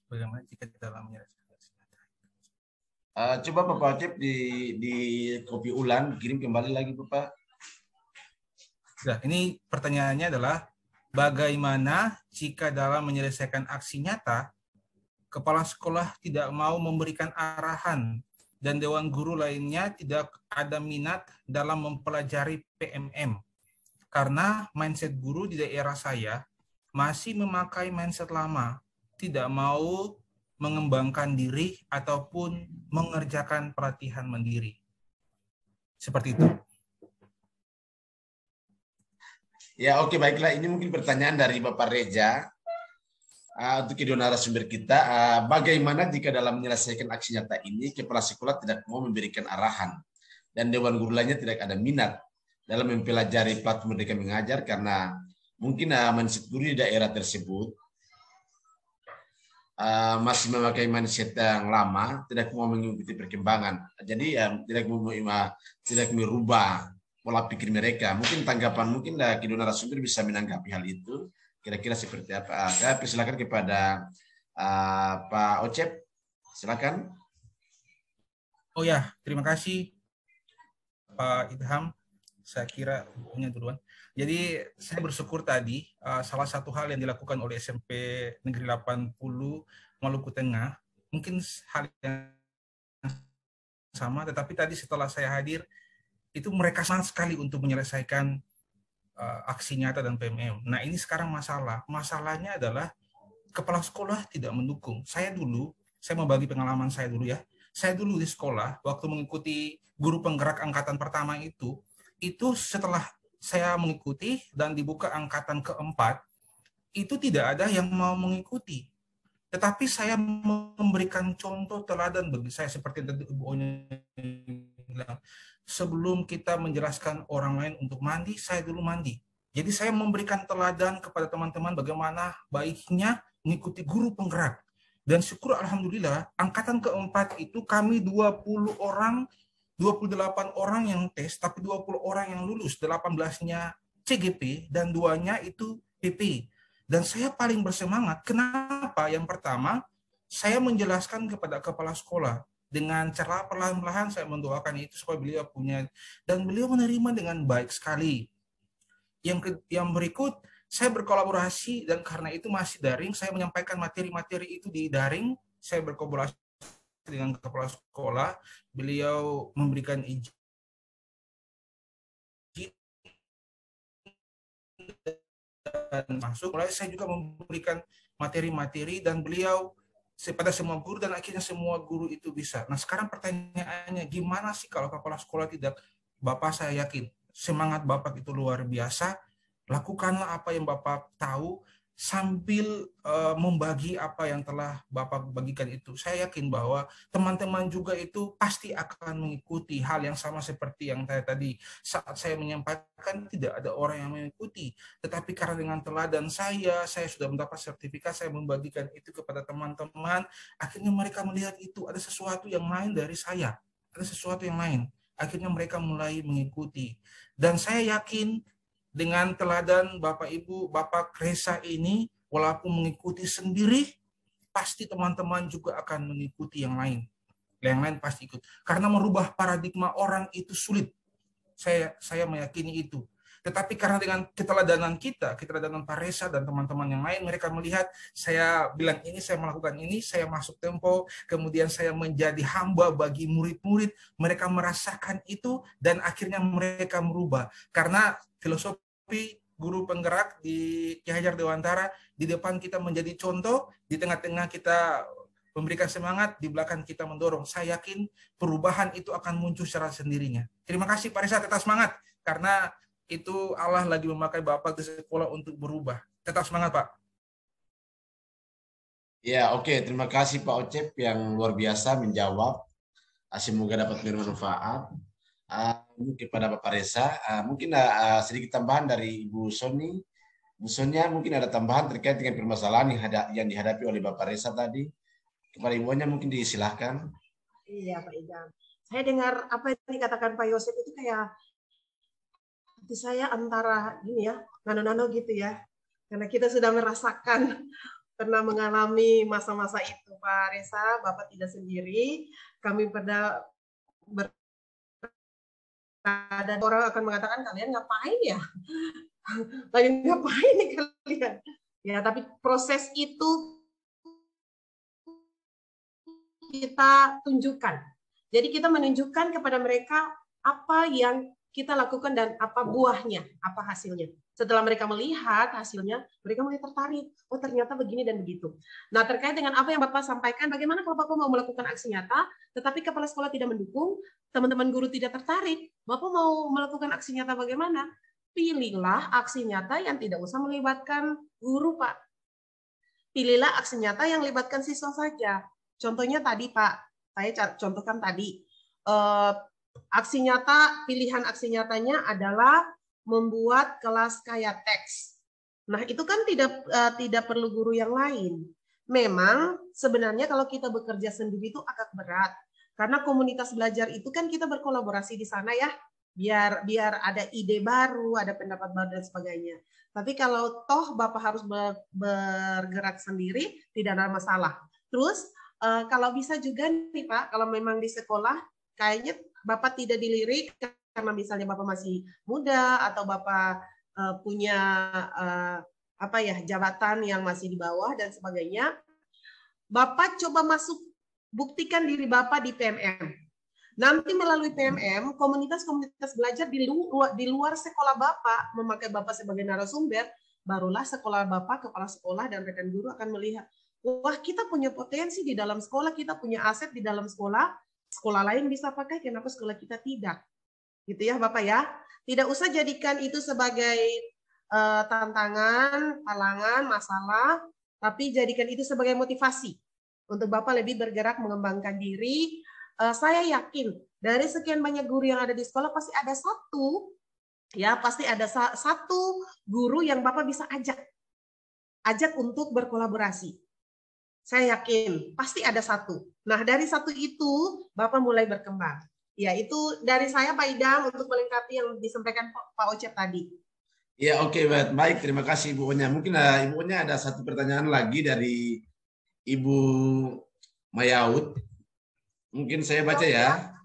Bagaimana jika di dalamnya coba Bapak Ocep di copy ulang, kirim kembali lagi Bapak. Nah, ini pertanyaannya adalah bagaimana jika dalam menyelesaikan aksi nyata kepala sekolah tidak mau memberikan arahan dan dewan guru lainnya tidak ada minat dalam mempelajari PMM karena mindset guru di daerah saya masih memakai mindset lama, tidak mau mengembangkan diri ataupun mengerjakan pelatihan mandiri. Seperti itu. Ya, oke, baiklah. Ini mungkin pertanyaan dari Bapak Reza. Untuk kedua narasumber kita, bagaimana jika dalam menyelesaikan aksi nyata ini kepala sekolah tidak mau memberikan arahan dan dewan guru lainnya tidak ada minat dalam mempelajari platform mereka mengajar karena mungkin mindset guru di daerah tersebut masih memakai mindset yang lama, tidak mau mengikuti perkembangan. Jadi tidak merubah pola pikir mereka. Mungkin tanggapan kedua narasumber bisa menanggapi hal itu. Kira-kira seperti apa? Saya persilakan kepada Pak Ocep. Silakan. Oh ya, terima kasih Pak Idham. Saya kira punya duluan. Jadi saya bersyukur tadi salah satu hal yang dilakukan oleh SMP Negeri 80 Maluku Tengah mungkin hal yang sama, tetapi tadi setelah saya hadir itu mereka semangat sekali untuk menyelesaikan aksi nyata dan PMM. Nah ini sekarang masalahnya adalah kepala sekolah tidak mendukung. Saya mau bagi pengalaman saya dulu ya. Saya dulu di sekolah waktu mengikuti guru penggerak angkatan pertama itu setelah saya mengikuti dan dibuka angkatan keempat, itu tidak ada yang mau mengikuti. Tetapi saya memberikan contoh teladan bagi saya seperti yang tadi Ibu Onya bilang. Sebelum kita menjelaskan orang lain untuk mandi, saya dulu mandi. Jadi saya memberikan teladan kepada teman-teman bagaimana baiknya mengikuti guru penggerak. Dan syukur alhamdulillah, angkatan keempat itu kami 28 orang yang tes, tapi 20 orang yang lulus, 18-nya CGP dan 2-nya itu PP. Dan saya paling bersemangat. Kenapa? Yang pertama, saya menjelaskan kepada kepala sekolah. Dengan cara perlahan-lahan saya mendoakan itu supaya beliau punya, dan beliau menerima dengan baik sekali. Yang berikut, saya berkolaborasi dan karena itu masih daring, saya menyampaikan materi-materi itu di daring, saya berkolaborasi dengan kepala sekolah, beliau memberikan izin dan masuk. Mulai saya juga memberikan materi-materi dan beliau pada semua guru dan akhirnya semua guru itu bisa. Nah sekarang pertanyaannya gimana sih kalau kepala sekolah tidak? Bapak saya yakin semangat Bapak itu luar biasa. Lakukanlah apa yang Bapak tahu sambil membagi apa yang telah Bapak bagikan itu. Saya yakin bahwa teman-teman juga itu pasti akan mengikuti hal yang sama seperti yang tadi. Saat saya menyampaikan tidak ada orang yang mengikuti. Tetapi karena dengan teladan saya sudah mendapat sertifikat, saya membagikan itu kepada teman-teman. Akhirnya mereka melihat itu ada sesuatu yang lain dari saya. Ada sesuatu yang lain. Akhirnya mereka mulai mengikuti. Dan saya yakin dengan teladan Bapak Ibu, Bapak Reza ini, walaupun mengikuti sendiri, pasti teman-teman juga akan mengikuti yang lain. Yang lain pasti ikut. Karena merubah paradigma orang itu sulit. Saya meyakini itu. Tetapi karena dengan keteladanan keteladanan Pak Reza dan teman-teman yang lain, mereka melihat saya bilang ini, saya melakukan ini, saya masuk tempo, kemudian saya menjadi hamba bagi murid-murid, mereka merasakan itu, dan akhirnya mereka merubah. Karena filosofi guru penggerak di Ki Hajar Dewantara, di depan kita menjadi contoh, di tengah-tengah kita memberikan semangat, di belakang kita mendorong. Saya yakin perubahan itu akan muncul secara sendirinya. Terima kasih Pak Reza, tetap semangat, karena itu Allah lagi memakai Bapak di sekolah untuk berubah. Tetap semangat Pak. Ya, oke. Terima kasih Pak Ocep yang luar biasa menjawab. Semoga dapat bermanfaat. Kepada Bapak Reza, mungkin sedikit tambahan dari Ibu Sony. Bu Sonia mungkin ada tambahan terkait dengan permasalahan yang dihadapi oleh Bapak Reza tadi. Kepada Ibunya mungkin disilahkan. Iya Pak Idam. Saya dengar apa yang dikatakan Pak Yosef itu kayak hati saya antara ini ya, nano-nano gitu ya. Karena kita sudah merasakan, pernah mengalami masa-masa itu Pak Reza, Bapak tidak sendiri. Kami pada berada, orang akan mengatakan kalian ngapain ya? Lagi ngapain nih kalian? Ya, tapi proses itu kita tunjukkan. Jadi kita menunjukkan kepada mereka apa yang kita lakukan dan apa buahnya, apa hasilnya. Setelah mereka melihat hasilnya, mereka mulai tertarik. Oh ternyata begini dan begitu. Nah terkait dengan apa yang Bapak sampaikan, bagaimana kalau Bapak mau melakukan aksi nyata, tetapi kepala sekolah tidak mendukung, teman-teman guru tidak tertarik, Bapak mau melakukan aksi nyata bagaimana? Pilihlah aksi nyata yang tidak usah melibatkan guru, Pak. Pilihlah aksi nyata yang melibatkan siswa saja. Contohnya tadi Pak, saya contohkan tadi, aksi nyata, pilihan aksi nyatanya adalah membuat kelas kayak teks. Nah itu kan tidak perlu guru yang lain. Memang sebenarnya kalau kita bekerja sendiri itu agak berat, karena komunitas belajar itu kan kita berkolaborasi di sana ya, biar ada ide baru, ada pendapat baru dan sebagainya. Tapi kalau toh Bapak harus bergerak sendiri, tidak ada masalah. Terus kalau bisa juga nih Pak, kalau memang di sekolah kayaknya Bapak tidak dilirik karena misalnya Bapak masih muda atau Bapak punya jabatan yang masih di bawah dan sebagainya, Bapak coba buktikan diri Bapak di PMM. Nanti melalui PMM, komunitas-komunitas belajar di luar sekolah Bapak, memakai Bapak sebagai narasumber, barulah sekolah Bapak, kepala sekolah, dan rekan guru akan melihat, wah kita punya potensi di dalam sekolah, kita punya aset di dalam sekolah, sekolah lain bisa pakai, kenapa sekolah kita tidak? Gitu ya Bapak ya. Tidak usah jadikan itu sebagai tantangan, halangan, masalah, tapi jadikan itu sebagai motivasi untuk Bapak lebih bergerak mengembangkan diri. Saya yakin dari sekian banyak guru yang ada di sekolah pasti ada satu guru yang Bapak bisa ajak untuk berkolaborasi. Saya yakin pasti ada satu. Nah dari satu itu Bapak mulai berkembang. Ya itu dari saya Pak Idam untuk melengkapi yang disampaikan Pak Ocep tadi. Ya oke, baik terima kasih Ibu Onya. Mungkin Ibu Onya ada satu pertanyaan lagi dari Ibu Mayaud. Mungkin saya baca ya.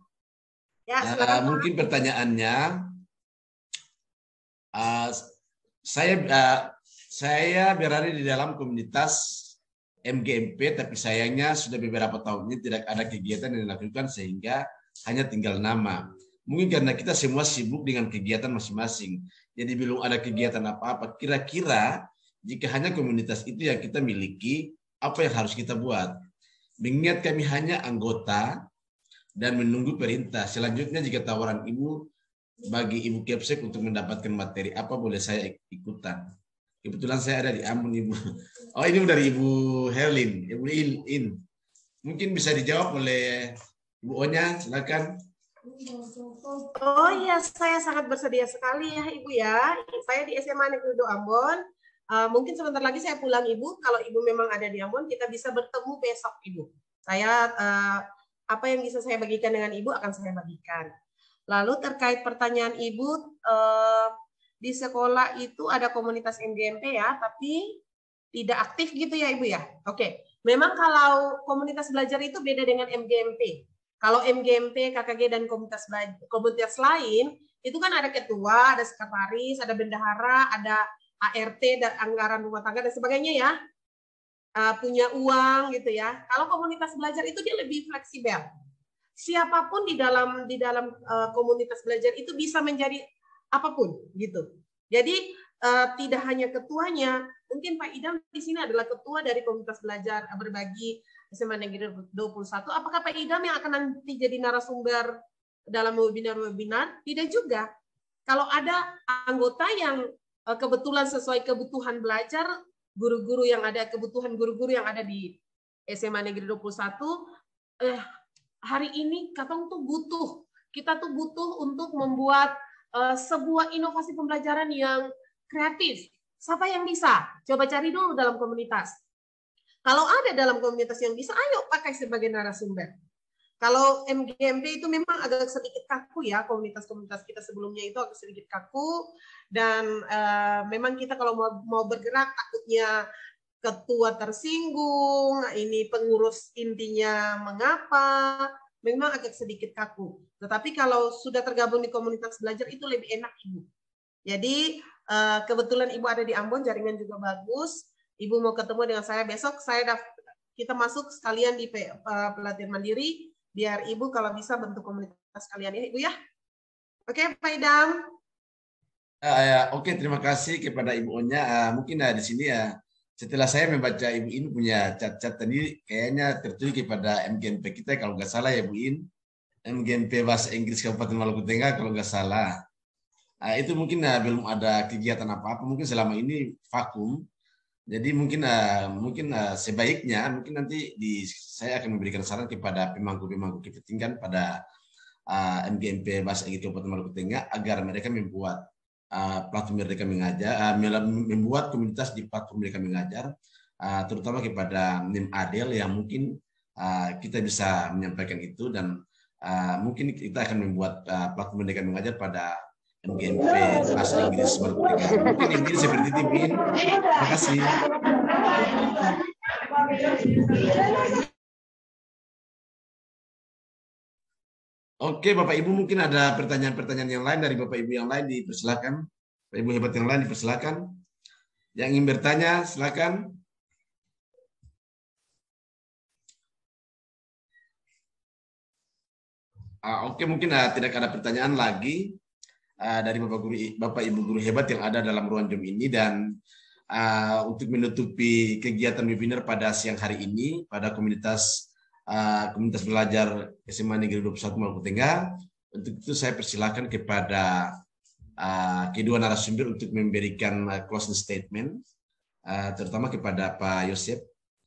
Mungkin pertanyaannya, saya berada di dalam komunitas MGMP, tapi sayangnya sudah beberapa tahun ini tidak ada kegiatan yang dilakukan sehingga hanya tinggal nama. Mungkin karena kita semua sibuk dengan kegiatan masing-masing, jadi belum ada kegiatan apa-apa. Kira-kira jika hanya komunitas itu yang kita miliki, apa yang harus kita buat? Mengingat kami hanya anggota dan menunggu perintah. Selanjutnya jika tawaran Ibu bagi Ibu Kepsek untuk mendapatkan materi apa, boleh saya ikutan? Kebetulan saya ada di Ambon Ibu. Oh ini dari Ibu Herlin, Ibu In. Mungkin bisa dijawab oleh Ibu Onya, silakan. Oh iya, saya sangat bersedia sekali ya Ibu ya. Saya di SMA Negeri 2 Ambon. Mungkin sebentar lagi saya pulang Ibu. Kalau Ibu memang ada di Ambon, kita bisa bertemu besok Ibu. Saya apa yang bisa saya bagikan dengan Ibu akan saya bagikan. Lalu terkait pertanyaan Ibu, di sekolah itu ada komunitas MGMP ya, tapi tidak aktif gitu ya Ibu ya. Oke, memang kalau komunitas belajar itu beda dengan MGMP. Kalau MGMP, KKG, dan komunitas lain, itu kan ada ketua, ada sekretaris, ada bendahara, ada ART, dan anggaran rumah tangga, dan sebagainya ya. Punya uang gitu ya. Kalau komunitas belajar itu dia lebih fleksibel. Siapapun di dalam komunitas belajar itu bisa menjadi apapun gitu. Jadi tidak hanya ketuanya, mungkin Pak Idam di sini adalah ketua dari komunitas belajar berbagi SMA Negeri 21. Apakah Pak Idam yang akan nanti jadi narasumber dalam webinar-webinar? Tidak juga. Kalau ada anggota yang kebetulan sesuai kebutuhan belajar, guru-guru yang ada, kebutuhan guru-guru yang ada di SMA Negeri 21, hari ini kita tuh butuh untuk membuat sebuah inovasi pembelajaran yang kreatif, Siapa yang bisa? Coba cari dulu dalam komunitas. Kalau ada dalam komunitas yang bisa, ayo pakai sebagai narasumber. Kalau MGMP itu memang agak sedikit kaku ya, komunitas-komunitas kita sebelumnya itu agak sedikit kaku, dan memang kita kalau mau bergerak takutnya ketua tersinggung, ini pengurus intinya mengapa, memang agak sedikit kaku. Tetapi kalau sudah tergabung di komunitas belajar itu lebih enak Ibu. Jadi kebetulan Ibu ada di Ambon, jaringan juga bagus. Ibu mau ketemu dengan saya besok, kita masuk sekalian di pelatihan mandiri, biar Ibu kalau bisa bentuk komunitas kalian ini, Ibu ya. Oke, Pak Idam. Oke, terima kasih kepada Ibu Onya. Mungkin di sini ya, setelah saya membaca Ibu In punya cat-cat tadi, kayaknya tertulis kepada MGMP kita, kalau nggak salah ya Bu In, MGMP Bahasa Inggris Kabupaten Maluku Tengah, kalau nggak salah. Itu mungkin belum ada kegiatan apa-apa, mungkin selama ini vakum. Jadi mungkin sebaiknya mungkin nanti saya akan memberikan saran kepada pemangku-pemangku kepentingan pada MGMP Bahasa Inggris Kabupaten Maluku Tengah agar mereka membuat platform mereka mengajar, membuat komunitas di platform mereka mengajar, terutama kepada NIM Adel yang mungkin kita bisa menyampaikan itu, dan mungkin kita akan membuat platform mereka mengajar pada MGMP Bahasa Inggris Maluku Tengah. Mungkin ini seperti itu, Bin. Terima kasih. Oke, Bapak Ibu, mungkin ada pertanyaan-pertanyaan yang lain dari Bapak Ibu yang lain, dipersilakan. Bapak Ibu hebat yang lain dipersilakan. Yang ingin bertanya, silakan. Oke, mungkin tidak ada pertanyaan lagi dari Bapak Ibu guru hebat yang ada dalam ruang Zoom ini, dan untuk menutupi kegiatan webinar pada siang hari ini pada komunitas belajar SMA Negeri 21 Maluku Tengah, untuk itu saya persilakan kepada kedua narasumber untuk memberikan closing statement, terutama kepada Pak Yosef.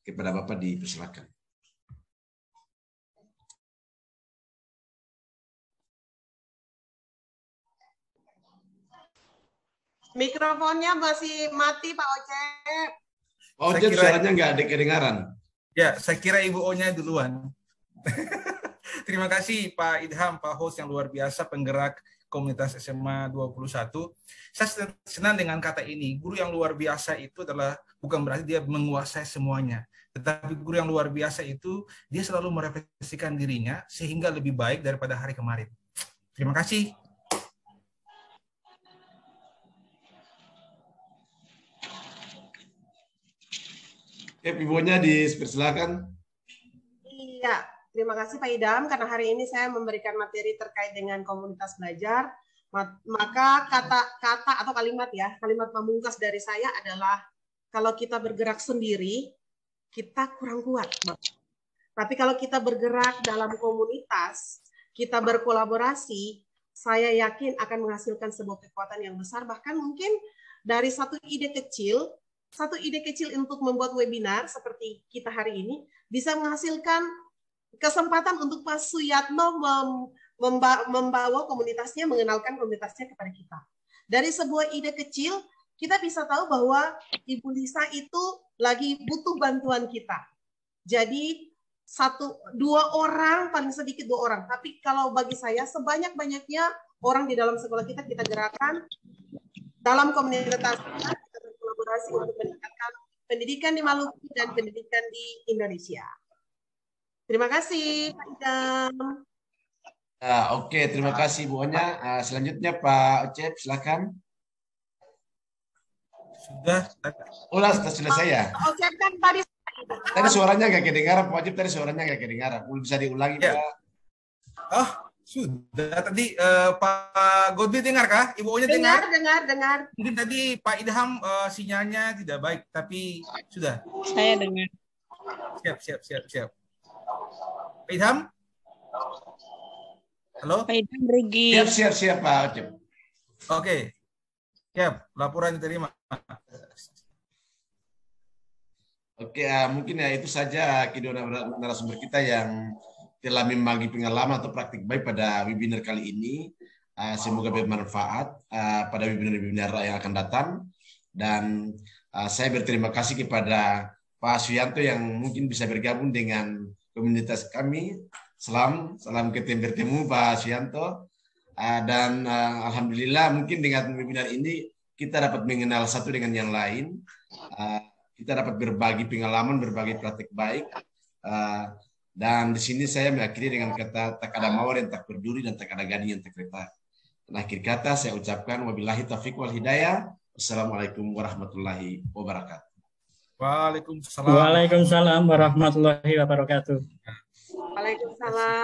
Kepada Bapak dipersilakan. Mikrofonnya masih mati, Pak Ocep. Pak Ocep, suaranya nggak ada kedengaran. Ya, saya kira Ibu O-nya duluan. Terima kasih Pak Idham, Pak host yang luar biasa, penggerak komunitas SMA 21. Saya senang dengan kata ini. Guru yang luar biasa itu adalah bukan berarti dia menguasai semuanya. Tetapi guru yang luar biasa itu, dia selalu merefleksikan dirinya sehingga lebih baik daripada hari kemarin. Terima kasih. Ibunya dipersilakan. Iya, terima kasih Pak Idam, karena hari ini saya memberikan materi terkait dengan komunitas belajar. Maka kata atau kalimat pamungkas dari saya adalah, kalau kita bergerak sendiri, kita kurang kuat. Tapi kalau kita bergerak dalam komunitas, kita berkolaborasi, saya yakin akan menghasilkan sebuah kekuatan yang besar. Bahkan mungkin dari satu ide kecil untuk membuat webinar seperti kita hari ini bisa menghasilkan kesempatan untuk Pak Suyatno membawa komunitasnya, mengenalkan komunitasnya kepada kita. Dari sebuah ide kecil, kita bisa tahu bahwa Ibu Lisa itu lagi butuh bantuan kita. Jadi 1-2 orang, paling sedikit 2 orang. Tapi kalau bagi saya, sebanyak-banyaknya orang di dalam sekolah kita gerakan dalam komunitas kita berkolaborasi untuk meningkatkan pendidikan di Maluku dan pendidikan di Indonesia. Terima kasih, Pak Idam. Oke, terima kasih Bu Onya. Selanjutnya Pak Ocep, silakan. Sudah. Sudah selesai ya? Pak Ocep kan tadi suaranya nggak kedengaran, Pak Ocep tadi suaranya nggak kedengaran. Bisa diulangi, ya. Pak? Oh, sudah. Tadi Pak Godbi dengar kah? Ibu Onya dengar? Dengar. Mungkin tadi Pak Idham sinyalnya tidak baik, tapi sudah. Saya dengar. Siap. Pak Idham? Halo? Pak Idham rugi. Siap Pak Ocep. Oke. Siap, laporan diterima. Oke, mungkin ya itu saja kedua narasumber kita yang telah membagi pengalaman atau praktik baik pada webinar kali ini. Semoga bermanfaat pada webinar-webinar yang akan datang. Dan saya berterima kasih kepada Pak Suyanto yang mungkin bisa bergabung dengan komunitas kami. Salam bertemu Pak Suyanto. Dan alhamdulillah mungkin dengan webinar ini kita dapat mengenal satu dengan yang lain. Kita dapat berbagi pengalaman, berbagi praktik baik. Dan di sini saya mengakhiri dengan kata tak ada mawar yang tak berduri dan tak ada gading yang tak retak. Dan akhir kata saya ucapkan wabillahi taufiq wal hidayah. Wassalamualaikum warahmatullahi wabarakatuh. Waalaikumsalam. Waalaikumsalam warahmatullahi wabarakatuh. Waalaikumsalam.